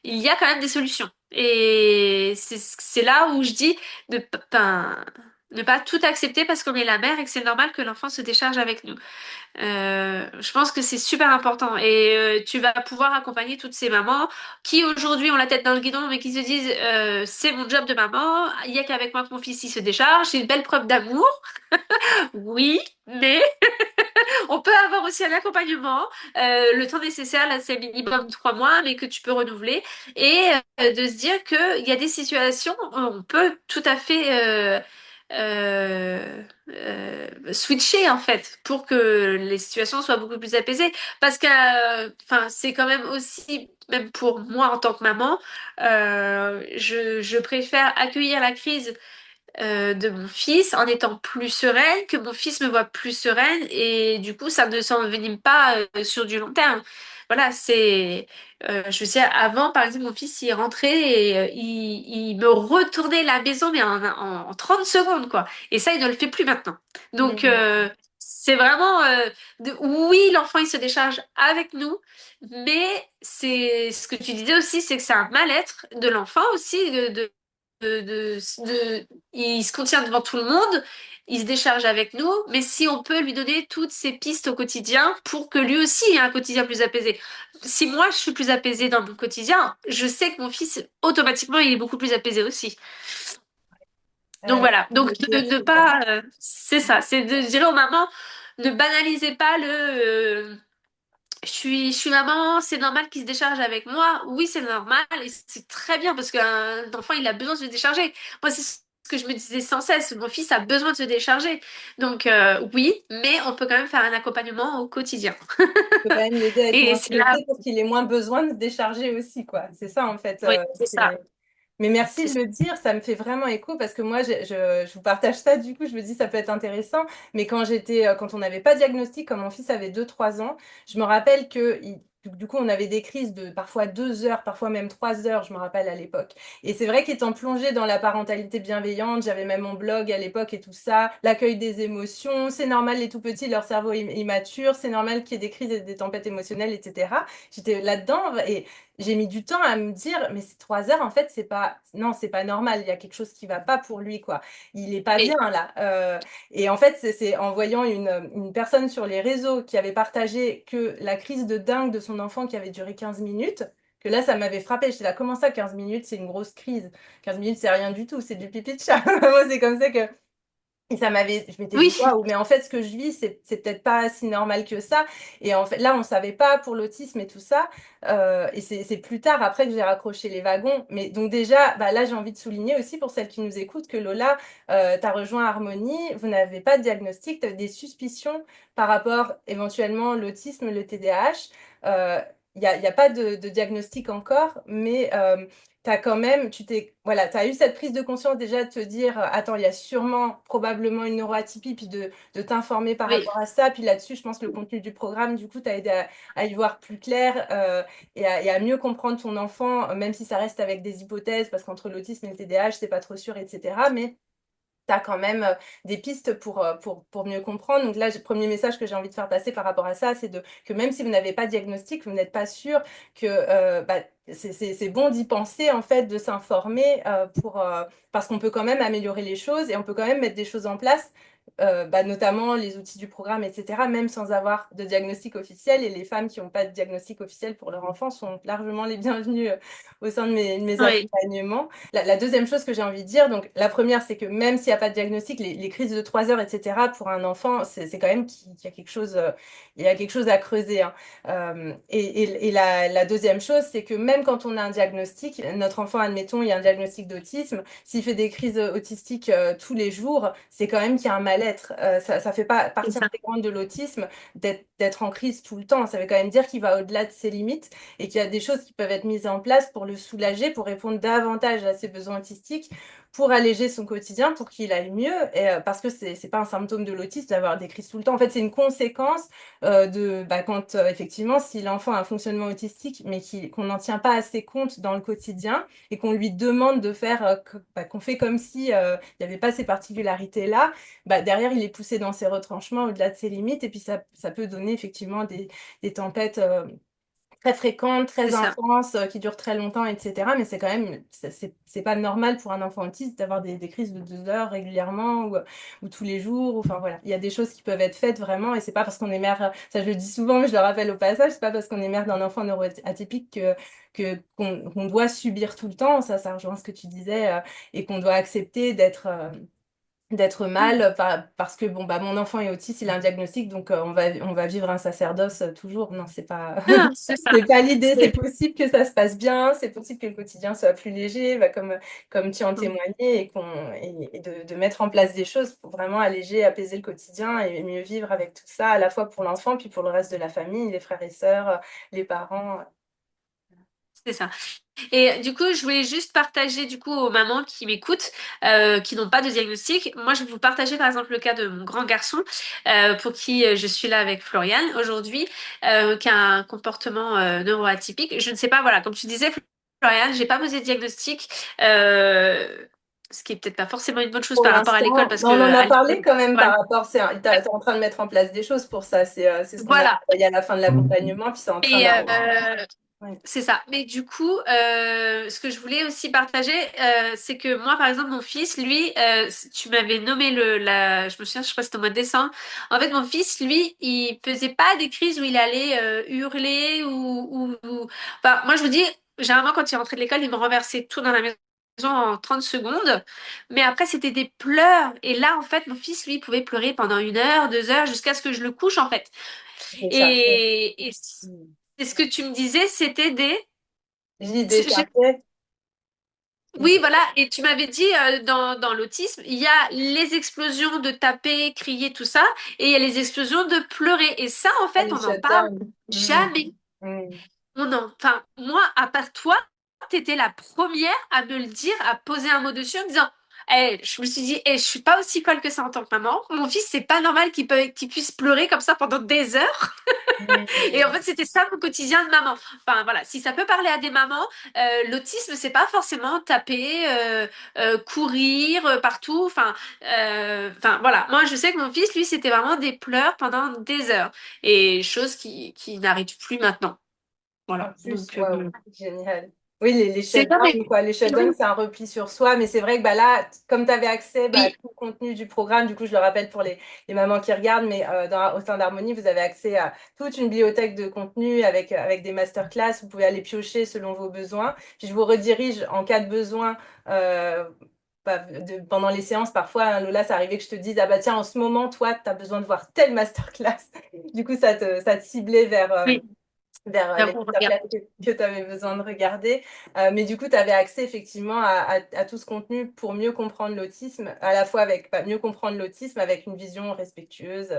il y a quand même des solutions. Et c'est là où je dis de, enfin, ne pas tout accepter parce qu'on est la mère et que c'est normal que l'enfant se décharge avec nous. Je pense que c'est super important et tu vas pouvoir accompagner toutes ces mamans qui aujourd'hui ont la tête dans le guidon mais qui se disent c'est mon job de maman, il y a qu'avec moi que mon fils il se décharge, c'est une belle preuve d'amour. Oui, mais on peut avoir aussi un accompagnement, le temps nécessaire, là c'est minimum 3 mois, mais que tu peux renouveler et de se dire qu'il y a des situations où on peut tout à fait switcher en fait pour que les situations soient beaucoup plus apaisées. Parce que, enfin, c'est quand même aussi, même pour moi en tant que maman, je préfère accueillir la crise de mon fils en étant plus sereine, que mon fils me voit plus sereine et du coup ça ne s'envenime pas sur du long terme. Voilà, je sais, avant par exemple mon fils il est rentré et il me retournait la maison mais en 30 secondes quoi. Et ça il ne le fait plus maintenant. Donc Génial. c'est vraiment oui l'enfant il se décharge avec nous, mais c'est ce que tu disais aussi c'est que c'est un mal-être de l'enfant aussi de, de, il se contient devant tout le monde, il se décharge avec nous, mais si on peut lui donner toutes ces pistes au quotidien pour que lui aussi ait un quotidien plus apaisé. Si moi je suis plus apaisée dans mon quotidien, je sais que mon fils automatiquement il est beaucoup plus apaisé aussi. Donc voilà, Merci donc de le dire, ne super. pas, c'est ça, c'est de dire aux mamans, ne banalisez pas je suis maman, c'est normal qu'il se décharge avec moi. Oui, c'est normal et c'est très bien parce qu'un enfant, il a besoin de se décharger. Moi, c'est ce que je me disais sans cesse. Mon fils a besoin de se décharger. Donc, oui, mais on peut quand même faire un accompagnement au quotidien. Peut quand même l'aider à être Et moins c'est là, stressé pour qu'il ait moins besoin de décharger aussi, quoi. C'est ça, en fait. oui, c'est ça. Mais merci C'est de ça. le dire, ça me fait vraiment écho parce que moi, je vous partage ça, du coup, je me dis ça peut être intéressant. Mais quand on n'avait pas de diagnostic, quand mon fils avait 2, 3 ans, je me rappelle du coup, on avait des crises de parfois 2 heures, parfois même 3 heures, je me rappelle à l'époque. Et c'est vrai qu'étant plongée dans la parentalité bienveillante, j'avais même mon blog à l'époque et tout ça, l'accueil des émotions, c'est normal, les tout petits, leur cerveau est immature, c'est normal qu'il y ait des crises et des tempêtes émotionnelles, etc. J'étais là-dedans et j'ai mis du temps à me dire, mais ces 3 heures, en fait, c'est pas, non, c'est pas normal. Il y a quelque chose qui va pas pour lui, quoi. Il est pas bien Et là. Et en fait, c'est en voyant une personne sur les réseaux qui avait partagé que la crise de dingue de son enfant qui avait duré 15 minutes, que là, ça m'avait frappé. J'étais là, comment ça, 15 minutes, c'est une grosse crise? 15 minutes, c'est rien du tout, c'est du pipi de chat. Moi, c'est comme ça que et je m'étais oui, dit, waouh, mais en fait, ce que je vis, c'est peut-être pas si normal que ça. Et en fait, là, on savait pas pour l'autisme et tout ça. Et c'est plus tard, après, que j'ai raccroché les wagons. Mais donc, déjà, bah, là, j'ai envie de souligner aussi pour celles qui nous écoutent que Lola, tu as rejoint Harmonie. Vous n'avez pas de diagnostic, tu as des suspicions par rapport éventuellement l'autisme, le TDAH. Il y a pas de diagnostic encore, mais t'as quand même, voilà, t'as eu cette prise de conscience déjà de te dire, attends, il y a sûrement, probablement une neuroatypie, puis de t'informer par oui. rapport à ça. Puis là-dessus, je pense que le contenu du programme, du coup, t'a aidé à y voir plus clair et à mieux comprendre ton enfant, même si ça reste avec des hypothèses, parce qu'entre l'autisme et le TDAH, c'est pas trop sûr, etc. Mais tu as quand même des pistes pour mieux comprendre. Donc là, le premier message que j'ai envie de faire passer par rapport à ça, c'est que même si vous n'avez pas de diagnostic, vous n'êtes pas sûr que bah, c'est bon d'y penser, en fait, de s'informer parce qu'on peut quand même améliorer les choses et on peut quand même mettre des choses en place. notamment les outils du programme, etc., même sans avoir de diagnostic officiel. Et les femmes qui n'ont pas de diagnostic officiel pour leur enfant sont largement les bienvenues au sein de mes Oui, accompagnements. La deuxième chose que j'ai envie de dire, donc la première, c'est que même s'il n'y a pas de diagnostic, les crises de 3 heures, etc., pour un enfant, c'est quand même qu'il y a quelque chose, il y a quelque chose à creuser, hein. Et la deuxième chose, c'est que même quand on a un diagnostic, notre enfant, admettons, il y a un diagnostic d'autisme, s'il fait des crises autistiques tous les jours, c'est quand même qu'il y a un mal-être. Ça fait pas c'est partie ça. intégrante de l'autisme d'être en crise tout le temps. Ça veut quand même dire qu'il va au-delà de ses limites et qu'il y a des choses qui peuvent être mises en place pour le soulager, pour répondre davantage à ses besoins autistiques, pour alléger son quotidien, pour qu'il aille mieux. Et, parce que c'est pas un symptôme de l'autisme d'avoir des crises tout le temps. En fait, c'est une conséquence quand effectivement, si l'enfant a un fonctionnement autistique, mais qu'on n'en tient pas assez compte dans le quotidien et qu'on lui demande de faire, qu'on fait comme si il n'y avait pas ces particularités-là, derrière, il est poussé dans ses retranchements au-delà de ses limites et puis ça peut donner effectivement des tempêtes très fréquentes, C'est très ça. intenses, qui durent très longtemps, etc. Mais c'est quand même, c'est pas normal pour un enfant autiste d'avoir des crises de 2 heures régulièrement ou tous les jours. Enfin voilà, il y a des choses qui peuvent être faites vraiment et c'est pas parce qu'on est mère, ça je le dis souvent, mais je le rappelle au passage, c'est pas parce qu'on est mère d'un enfant neuroatypique qu'on doit subir tout le temps. Ça rejoint ce que tu disais et qu'on doit accepter d'être mal parce que bon mon enfant est autiste, il a un diagnostic donc on va vivre un sacerdoce toujours. Non, c'est pas Ah, c'est ça. c'est pas l'idée, c'est C'est- possible que ça se passe bien, c'est possible que le quotidien soit plus léger, comme tu en témoignais et de mettre en place des choses pour vraiment alléger, apaiser le quotidien et mieux vivre avec tout ça à la fois pour l'enfant puis pour le reste de la famille, les frères et sœurs, les parents. C'est ça. Et du coup, je voulais juste partager du coup aux mamans qui m'écoutent, qui n'ont pas de diagnostic. Moi, je vais vous partager par exemple le cas de mon grand garçon, pour qui je suis là avec Floriane aujourd'hui, qui a un comportement neuroatypique. Je ne sais pas, voilà, comme tu disais, Floriane, j'ai pas posé de diagnostic, ce qui est peut-être pas forcément une bonne chose Pour par rapport à l'école l'instant, parce mais on en que a à parlé l'école, quand même voilà. par rapport, t'es en train de mettre en place des choses pour ça, c'est ce qu'on a Voilà. travaillé à la fin de l'accompagnement, puis c'est en train Et d'arriver. Ouais. c'est ça. Mais du coup, ce que je voulais aussi partager, c'est que moi, par exemple, mon fils, lui, tu m'avais nommé je me souviens, je crois que c'était au mois de décembre. En fait, mon fils, lui, il faisait pas des crises où il allait hurler Enfin, moi, je vous dis, généralement, quand il rentrait de l'école, il me renversait tout dans la maison en 30 secondes. Mais après, c'était des pleurs. Et là, en fait, mon fils, lui, pouvait pleurer pendant 1 heure, 2 heures, jusqu'à ce que je le couche, en fait. Décharger. Et Mm. c'est ce que tu me disais, c'était des... Je dis j'ai- décharger. Oui, voilà, et tu m'avais dit dans l'autisme, il y a les explosions de taper, crier, tout ça, et il y a les explosions de pleurer. Et ça, en Ah, fait, les on n'en parle shutdowns. Mm. jamais. Mm. Enfin, moi, à part toi, t'étais la première à me le dire, à poser un mot dessus en me disant, je me suis dit, je suis pas aussi folle que ça en tant que maman. Mon fils, c'est pas normal qu'il puisse pleurer comme ça pendant des heures. Et en Mm. fait, c'était ça mon quotidien de maman. Enfin, voilà, si ça peut parler à des mamans, l'autisme, c'est pas forcément taper, courir partout. Enfin, voilà. Moi, je sais que mon fils, lui, c'était vraiment des pleurs pendant des heures. Et chose qui n'arrive plus maintenant. En Voilà. plus, Donc, waouh, génial. Oui, les c'est non, mais shutdowns, quoi. Les shutdowns, c'est un repli sur soi, mais c'est vrai que là, comme tu avais accès à oui, tout le contenu du programme, du coup, je le rappelle pour les mamans qui regardent, mais au sein d'Harmonie, vous avez accès à toute une bibliothèque de contenu avec des masterclass. Vous pouvez aller piocher selon vos besoins. Puis je vous redirige en cas de besoin. Pendant les séances, parfois, hein, Lola, ça arrivait que je te dise, ah bah tiens, en ce moment, toi, tu as besoin de voir telle masterclass. Du coup, ça te ciblait oui, vers là, les on regarde. masterclass que tu avais besoin de regarder. Mais du coup, tu avais accès effectivement à tout ce contenu pour mieux comprendre l'autisme, à la fois mieux comprendre l'autisme avec une vision respectueuse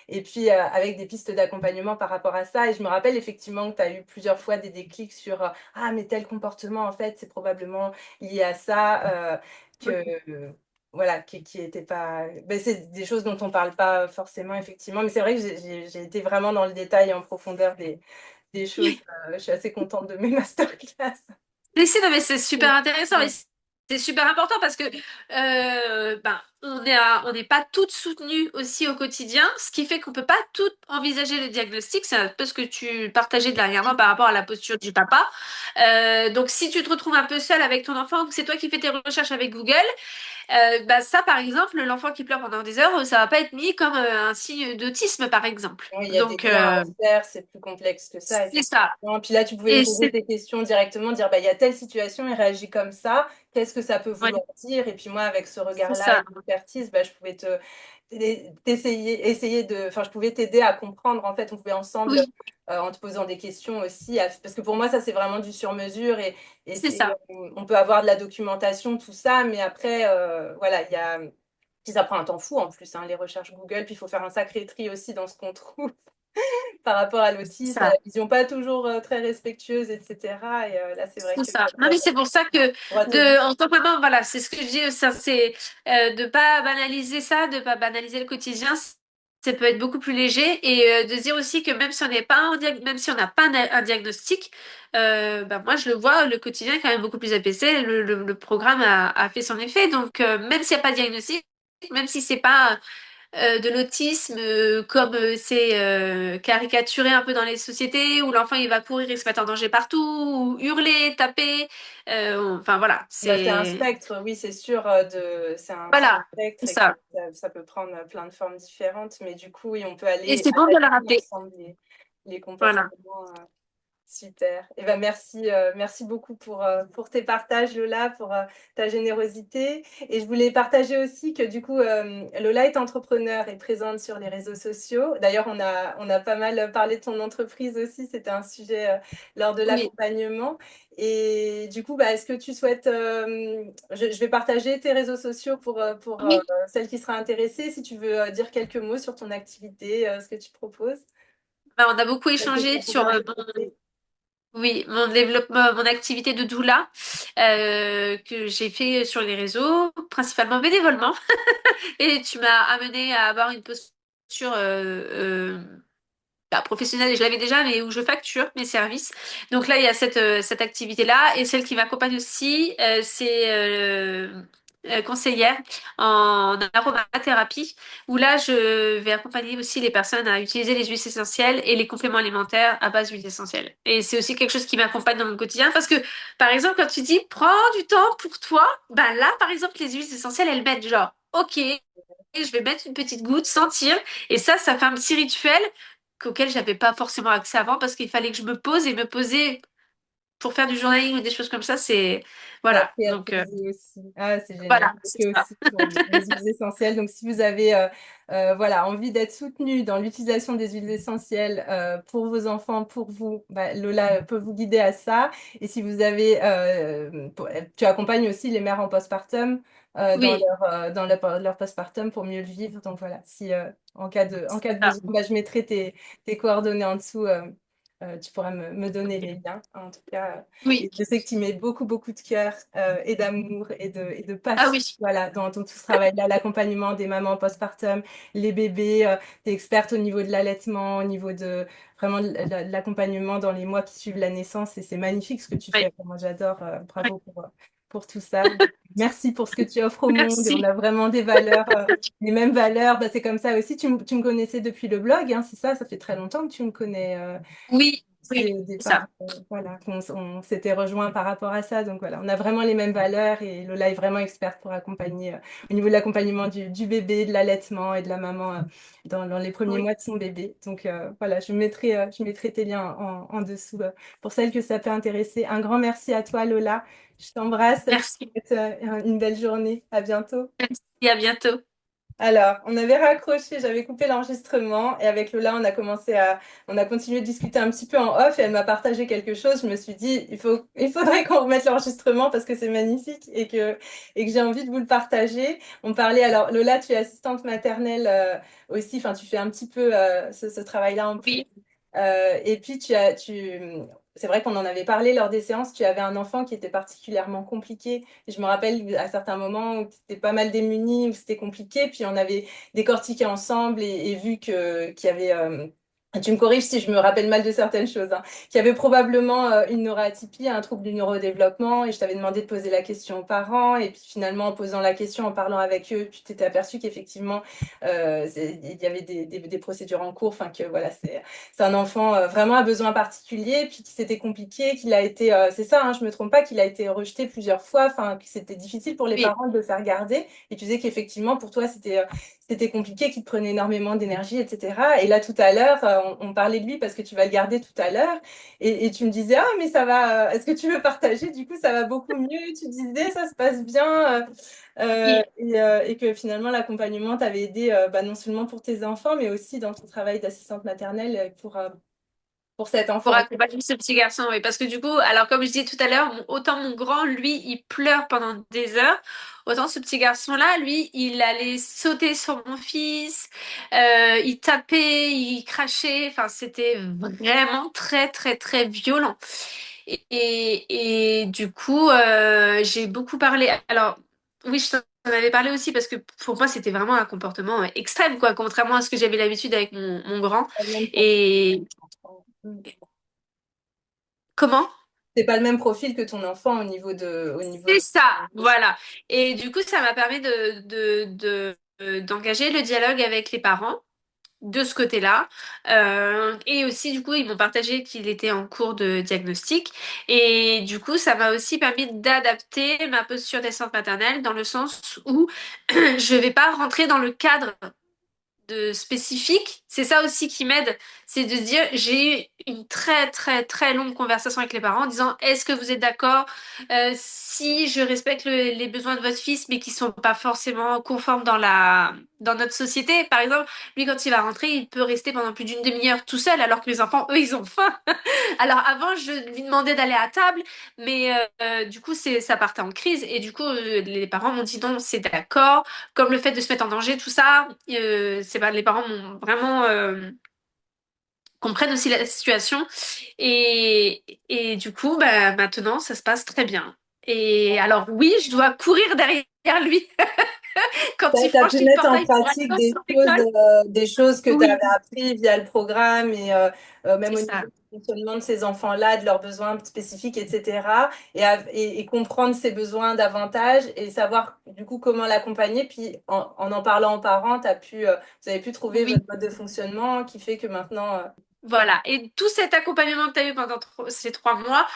et puis avec des pistes d'accompagnement par rapport à ça. Et je me rappelle effectivement que tu as eu plusieurs fois des déclics sur ah, mais tel comportement, en fait, c'est probablement lié à ça. Que voilà, qui était pas. C'est des choses dont on parle pas forcément, effectivement. Mais c'est vrai que j'ai été vraiment dans le détail et en profondeur des choses. Je suis assez contente de mes masterclass. Mais si, non, mais c'est super intéressant, mais Ouais. c'est super important parce que on n'est pas toutes soutenues aussi au quotidien, ce qui fait qu'on peut pas toutes envisager le diagnostic. C'est un peu ce que tu partageais dernièrement par rapport à la posture du papa. Donc si tu te retrouves un peu seule avec ton enfant, que c'est toi qui fais tes recherches avec Google, Bah ça, par exemple, l'enfant qui pleure pendant des heures, ça va pas être mis comme un signe d'autisme, par exemple. Oui, il y a des Donc, liens à faire, c'est plus complexe que ça, c'est ça. effectivement. Puis là, tu pouvais me Et poser c'est, des questions directement, dire, bah, il y a telle situation, il réagit comme ça, qu'est-ce que ça peut ouais, vouloir dire? Et puis moi, avec ce c'est regard-là et ça. l'expertise, bah, je pouvais essayer enfin, je pouvais t'aider à comprendre. En fait, on pouvait ensemble, Oui, en te posant des questions aussi, parce que pour moi, ça, c'est vraiment du sur-mesure c'est ça. on peut avoir de la documentation, tout ça, mais après, voilà, puis ça prend un temps fou en plus, hein, les recherches Google, puis il faut faire un sacré tri aussi dans ce qu'on trouve par rapport à C'est l'autisme, à ça. la vision pas toujours très respectueuse, etc. Et là, c'est vrai C'est que ça. tu Non, mais c'est pour ça que droit au but. en tant que maman, voilà, c'est ce que je dis, ça, c'est de pas banaliser ça, de pas banaliser le quotidien. Ça peut être beaucoup plus léger et de se dire aussi que même si on n'est pas même si on n'a pas un diagnostic, bah, moi je le vois, le quotidien est quand même beaucoup plus apaisé. Le programme a fait son effet. Donc même s'il n'y a pas de diagnostic, même si c'est pas de l'autisme comme c'est caricaturé un peu dans les sociétés où l'enfant il va courir et se mettre en danger partout, ou hurler, taper. Enfin voilà, Bah, c'est un c'est spectre, oui, c'est sûr, c'est un voilà, c'est spectre et que ça. ça peut prendre plein de formes différentes, mais du coup, oui, on peut Et aller c'est bon de le analyser rappeler. ensemble les Voilà. comportements. Super. Et ben merci beaucoup pour tes partages, Lola, pour ta générosité. Et je voulais partager aussi que du coup, Lola est entrepreneur et présente sur les réseaux sociaux. D'ailleurs, on a pas mal parlé de ton entreprise aussi. C'était un sujet lors de Oui, l'accompagnement. Et du coup, bah, est-ce que tu souhaites... je vais partager tes réseaux sociaux pour oui. celle qui sera intéressée. Si tu veux dire quelques mots sur ton activité, ce que tu proposes, Bah, on a beaucoup quelques échangé sur complémentaires. oui, mon développement, mon activité de doula que j'ai fait sur les réseaux, principalement bénévolement. Et tu m'as amené à avoir une posture bah, professionnelle, et je l'avais déjà, mais où je facture mes services. Donc là, il y a cette activité-là. Et celle qui m'accompagne aussi, c'est conseillère en aromathérapie, où là, je vais accompagner aussi les personnes à utiliser les huiles essentielles et les compléments alimentaires à base d'huiles essentielles. Et c'est aussi quelque chose qui m'accompagne dans mon quotidien, parce que, par exemple, quand tu dis, prends du temps pour toi, bah là, par exemple, les huiles essentielles, elles mettent genre, ok, je vais mettre une petite goutte, sentir, et ça fait un petit rituel auquel j'avais pas forcément accès avant parce qu'il fallait que je me pose et me poser pour faire du journaling ou des choses comme ça, c'est Ça voilà. fait Donc apaiser aussi. Ah, c'est génial. voilà, Je c'est fais ça. aussi pour les huiles essentielles. Donc, si vous avez voilà, envie d'être soutenu dans l'utilisation des huiles essentielles pour vos enfants, pour vous, bah, Lola peut vous guider à ça. Et si vous avez, tu accompagnes aussi les mères en postpartum Oui, dans leur postpartum pour mieux le vivre. Donc voilà, si en cas de ça. besoin, bah, je mettrai tes coordonnées en dessous. Tu pourras me donner les liens. En tout cas, Oui. et je sais que tu mets beaucoup de cœur et d'amour et de Ah passion oui. voilà, dans tout ce travail-là, l'accompagnement des mamans postpartum, les bébés. Tu es experte au niveau de l'allaitement, au niveau de vraiment de l'accompagnement dans les mois qui suivent la naissance. Et c'est magnifique ce que tu Oui. fais. Moi, j'adore. Oui. Bravo pour tout ça. Merci pour ce que tu offres au monde. Et on Merci. a vraiment des valeurs, les mêmes valeurs. Bah, c'est comme ça aussi. Tu me connaissais depuis le blog, hein, c'est ça? Ça fait très longtemps que tu me connais. Oui, C'est oui, au c'est départ, ça. voilà, on s'était rejoint par rapport à ça. Donc voilà, on a vraiment les mêmes valeurs et Lola est vraiment experte pour accompagner au niveau de l'accompagnement du bébé, de l'allaitement et de la maman dans les premiers Oui. mois de son bébé. Donc voilà, je mettrai tes liens en dessous pour celles que ça peut intéresser. Un grand merci à toi, Lola. Je t'embrasse. Je te Merci. souhaite une belle journée. À bientôt. Merci. À bientôt. Alors, on avait raccroché, j'avais coupé l'enregistrement et avec Lola, on a continué de discuter un petit peu en off et elle m'a partagé quelque chose. Je me suis dit, il faudrait qu'on remette l'enregistrement parce que c'est magnifique et que j'ai envie de vous le partager. On parlait, alors Lola, tu es assistante maternelle aussi, enfin, tu fais un petit peu ce travail-là en plus. Oui, Et puis, c'est vrai qu'on en avait parlé lors des séances, tu avais un enfant qui était particulièrement compliqué. Et je me rappelle à certains moments où tu étais pas mal démunie, où c'était compliqué, puis on avait décortiqué ensemble et vu qu'il y avait Tu me corriges si je me rappelle mal de certaines choses, hein, qui avait probablement une neuroatypie, un trouble du neurodéveloppement, et je t'avais demandé de poser la question aux parents, et puis finalement, en posant la question, en parlant avec eux, tu t'étais aperçu qu'effectivement, il y avait des procédures en cours, enfin que voilà, c'est un enfant vraiment à besoin particulier, puis que c'était compliqué, qu'il a été, c'est ça, hein, je me trompe pas, qu'il a été rejeté plusieurs fois, enfin que c'était difficile pour les Oui, parents de le faire garder, et tu disais qu'effectivement, pour toi, c'était compliqué, qu'il te prenait énormément d'énergie, etc. Et là, tout à l'heure, on parlait de lui parce que tu vas le garder tout à l'heure. Et tu me disais, ah, mais ça va, est-ce que tu veux partager? Du coup, ça va beaucoup mieux. Tu disais, ça se passe bien. oui. Et que finalement, l'accompagnement t'avait aidé bah, non seulement pour tes enfants, mais aussi dans ton travail d'assistante maternelle pour cet Pour enfant. accompagner ce petit garçon, oui. Parce que du coup, alors comme je disais tout à l'heure, autant mon grand, lui, il pleure pendant des heures, autant ce petit garçon-là, lui, il allait sauter sur mon fils, il tapait, il crachait, enfin, c'était vraiment très, très, très violent. Et du coup, j'ai beaucoup parlé. Alors, oui, je t'en avais parlé aussi parce que pour moi, c'était vraiment un comportement extrême, quoi, contrairement à ce que j'avais l'habitude avec mon grand. Pas le même profil. Et comment? C'est pas le même profil que ton enfant au niveau C'est de... ça, voilà. Et du coup, ça m'a permis d'engager le dialogue avec les parents de ce côté-là. Et aussi, du coup, ils m'ont partagé qu'il était en cours de diagnostic. Et du coup, ça m'a aussi permis d'adapter ma posture d'assistante maternelle dans le sens où je vais pas rentrer dans le cadre de spécifique. C'est ça aussi qui m'aide, c'est de dire, j'ai eu une très très très longue conversation avec les parents en disant, est-ce que vous êtes d'accord si je respecte les besoins de votre fils, mais qui sont pas forcément conformes dans notre société. Par exemple, lui quand il va rentrer, il peut rester pendant plus d'une demi-heure tout seul, alors que les enfants, eux, ils ont faim. Alors avant, je lui demandais d'aller à table, mais du coup, ça partait en crise. Et du coup, les parents m'ont dit non, c'est d'accord. Comme le fait de se mettre en danger, tout ça, c'est pas, les parents m'ont vraiment comprennent aussi la situation. Et du coup, bah, maintenant, ça se passe très bien. Et alors oui, je dois courir derrière lui quand il Tu as pu franchit le mettre en portail pour aller pratique dans son école. des choses que tu avais Oui, appris via le programme et même c'est au niveau ça. du fonctionnement de ces enfants-là, de leurs besoins spécifiques, etc. Et comprendre ces besoins davantage et savoir du coup comment l'accompagner. Puis en parlant aux parents, vous avez pu trouver Oui. votre mode de fonctionnement qui fait que maintenant... Voilà. Et tout cet accompagnement que tu as eu pendant ces 3 mois,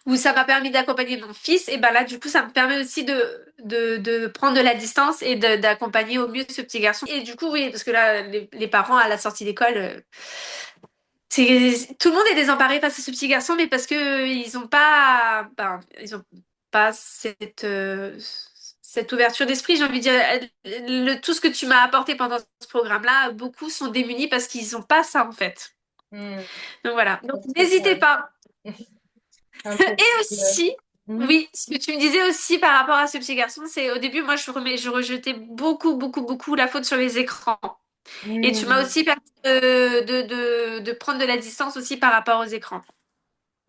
où ça m'a permis d'accompagner mon fils, et ben là, du coup, ça me permet aussi de prendre de la distance et d'accompagner au mieux ce petit garçon. Et du coup, oui, parce que là, les parents, à la sortie d'école, tout le monde est désemparé face à ce petit garçon, mais parce que ils ont pas, ben, ils ont pas cette ouverture d'esprit, j'ai envie de dire. Tout ce que tu m'as apporté pendant ce programme-là, beaucoup sont démunis parce qu'ils ont pas ça, en fait. Hmm, Donc voilà. Donc c'est n'hésitez ça. pas. Un Et profil, aussi, mhm. oui, ce que tu me disais aussi par rapport à ce petit garçon, c'est au début, moi, je rejetais beaucoup, beaucoup, beaucoup la faute sur les écrans. Et tu m'as Hmm. aussi permis de prendre de la distance aussi par rapport aux écrans.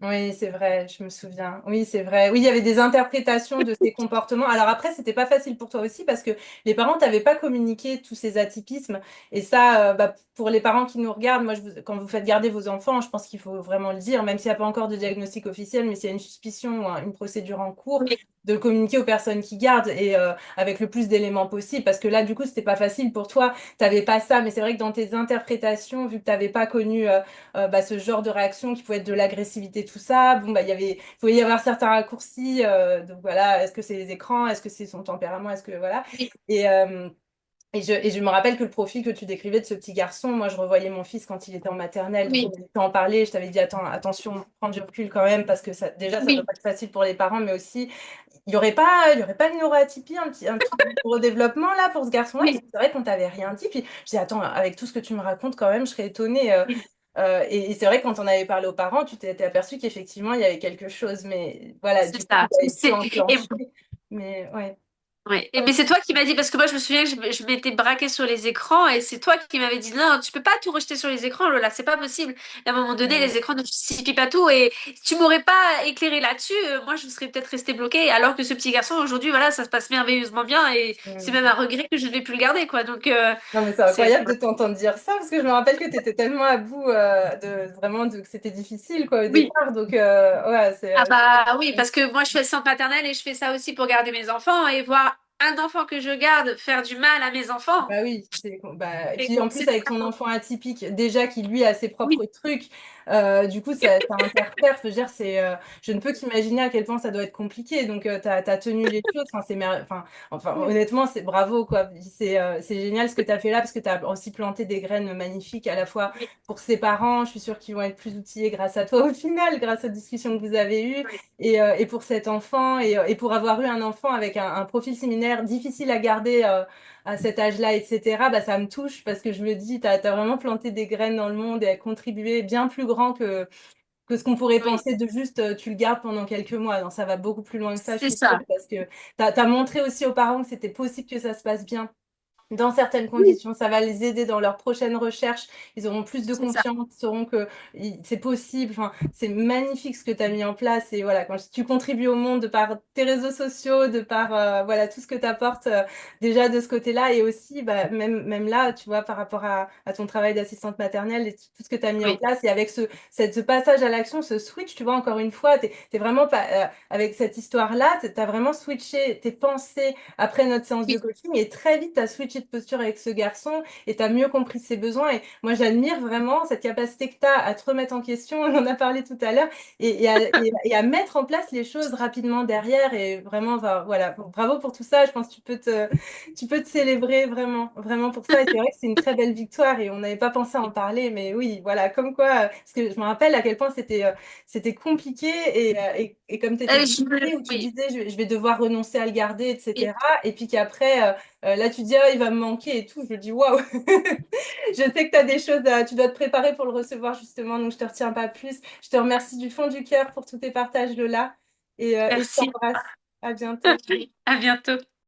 Oui, c'est vrai, je me souviens. Oui, c'est vrai. Oui, il y avait des interprétations de ces comportements. Alors après, c'était pas facile pour toi aussi parce que les parents t'avaient pas communiqué tous ces atypismes. Et ça, bah, pour les parents qui nous regardent, quand vous faites garder vos enfants, je pense qu'il faut vraiment le dire, même s'il n'y a pas encore de diagnostic officiel, mais s'il y a une suspicion ou une procédure en cours, Oui, de le communiquer aux personnes qui gardent et avec le plus d'éléments possible. Parce que là, du coup, c'était pas facile pour toi. T'avais pas ça, mais c'est vrai que dans tes interprétations, vu que t'avais pas connu bah, ce genre de réaction qui pouvait être de l'agressivité, tout ça. Bon, bah, il pouvait y avoir certains raccourcis. Donc voilà, est-ce que c'est les écrans? Est-ce que c'est son tempérament? Est-ce que voilà. oui, Et, euh, et je me rappelle que le profil que tu décrivais de ce petit garçon, moi je revoyais mon fils quand il était en maternelle, donc oui, on avait pu en parler, je t'avais dit attends, attention, prends du recul quand même, parce que ça, déjà ça doit oui, pas être facile pour les parents, mais aussi il y aurait pas une neuroatypie, un petit neurodéveloppement là pour ce garçon-là, parce oui, que c'est vrai qu'on t'avait rien dit, puis je dis attends, avec tout ce que tu me racontes quand même, je serais étonnée. oui, Et c'est vrai que quand on avait parlé aux parents, tu t'étais aperçu qu'effectivement il y avait quelque chose, mais voilà, c'est du coup, ça. vous avez pu enclencher. Mais ouais. Ouais. Mais c'est toi qui m'as dit, parce que moi je me souviens que je m'étais braquée sur les écrans et c'est toi qui m'avais dit non, tu peux pas tout rejeter sur les écrans, Lola, c'est pas possible. Et à un moment donné, Ouais. les écrans ne justifient pas tout et si tu m'aurais pas éclairé là-dessus, moi je serais peut-être restée bloquée. Alors que ce petit garçon aujourd'hui, voilà, ça se passe merveilleusement bien et c'est Mm. même un regret que je ne vais plus le garder, quoi. Donc Non, mais c'est c'est incroyable de t'entendre dire ça, parce que je me rappelle que tu étais tellement à bout de vraiment que c'était difficile quoi, au oui. départ. Donc, ouais, Ah bah oui, parce que moi je fais centre maternelle et je fais ça aussi pour garder mes enfants et voir un enfant que je garde faire du mal à mes enfants. bah oui, et Et puis en plus c'est avec ton enfant atypique, déjà qui lui a ses propres oui, trucs, du coup ça interfère, je veux dire, je ne peux qu'imaginer à quel point ça doit être compliqué, donc t'as tenu les choses, enfin oui, honnêtement c'est bravo quoi, c'est génial ce que t'as fait là, parce que t'as aussi planté des graines magnifiques à la fois oui, pour ses parents, je suis sûre qu'ils vont être plus outillés grâce à toi au final, grâce aux discussions que vous avez eues, oui. et pour cet enfant, et pour avoir eu un enfant avec un profil similaire, difficile à garder à cet âge-là, etc., bah, ça me touche parce que je me dis, tu as vraiment planté des graines dans le monde et à contribuer bien plus grand que ce qu'on pourrait Oui, penser de juste tu le gardes pendant quelques mois. Non, ça va beaucoup plus loin que ça, je c'est suis sûre, ça. parce que tu as montré aussi aux parents que c'était possible que ça se passe bien dans certaines Oui, conditions. Ça va les aider dans leurs prochaines recherches. Ils auront plus de c'est ça. confiance, ils sauront que c'est possible. Enfin, c'est magnifique ce que tu as mis en place. Et voilà, quand tu contribues au monde de par tes réseaux sociaux, de par voilà, tout ce que tu apportes déjà de ce côté-là. Et aussi, bah, même là, tu vois, par rapport à ton travail d'assistante maternelle et tout ce que tu as mis en Oui, place. Et avec ce passage à l'action, ce switch, tu vois, encore une fois, t'es vraiment pas, avec cette histoire-là, tu as vraiment switché tes pensées après notre séance de oui, coaching et très vite, tu as switché de posture avec ce garçon et tu as mieux compris ses besoins. Et moi, j'admire vraiment cette capacité que tu as à te remettre en question, on en a parlé tout à l'heure, et à mettre en place les choses rapidement derrière. Et vraiment, enfin, voilà, bravo pour tout ça. Je pense que tu peux te célébrer vraiment, vraiment pour ça. Et c'est vrai que c'est une très belle victoire et on n'avait pas pensé à en oui. parler, mais oui, voilà, comme quoi, parce que je me rappelle à quel point c'était compliqué et comme tu étais où tu Oui. disais je vais devoir renoncer à le garder, Et- etc. Et puis qu'après, là tu dis ah, il va me manquer et tout. Je dis waouh, je sais que tu as des choses, tu dois te préparer pour le recevoir justement, donc je te retiens pas plus. Je te remercie du fond du cœur pour tous tes partages, Lola, et je Merci. t'embrasse. À bientôt. À bientôt.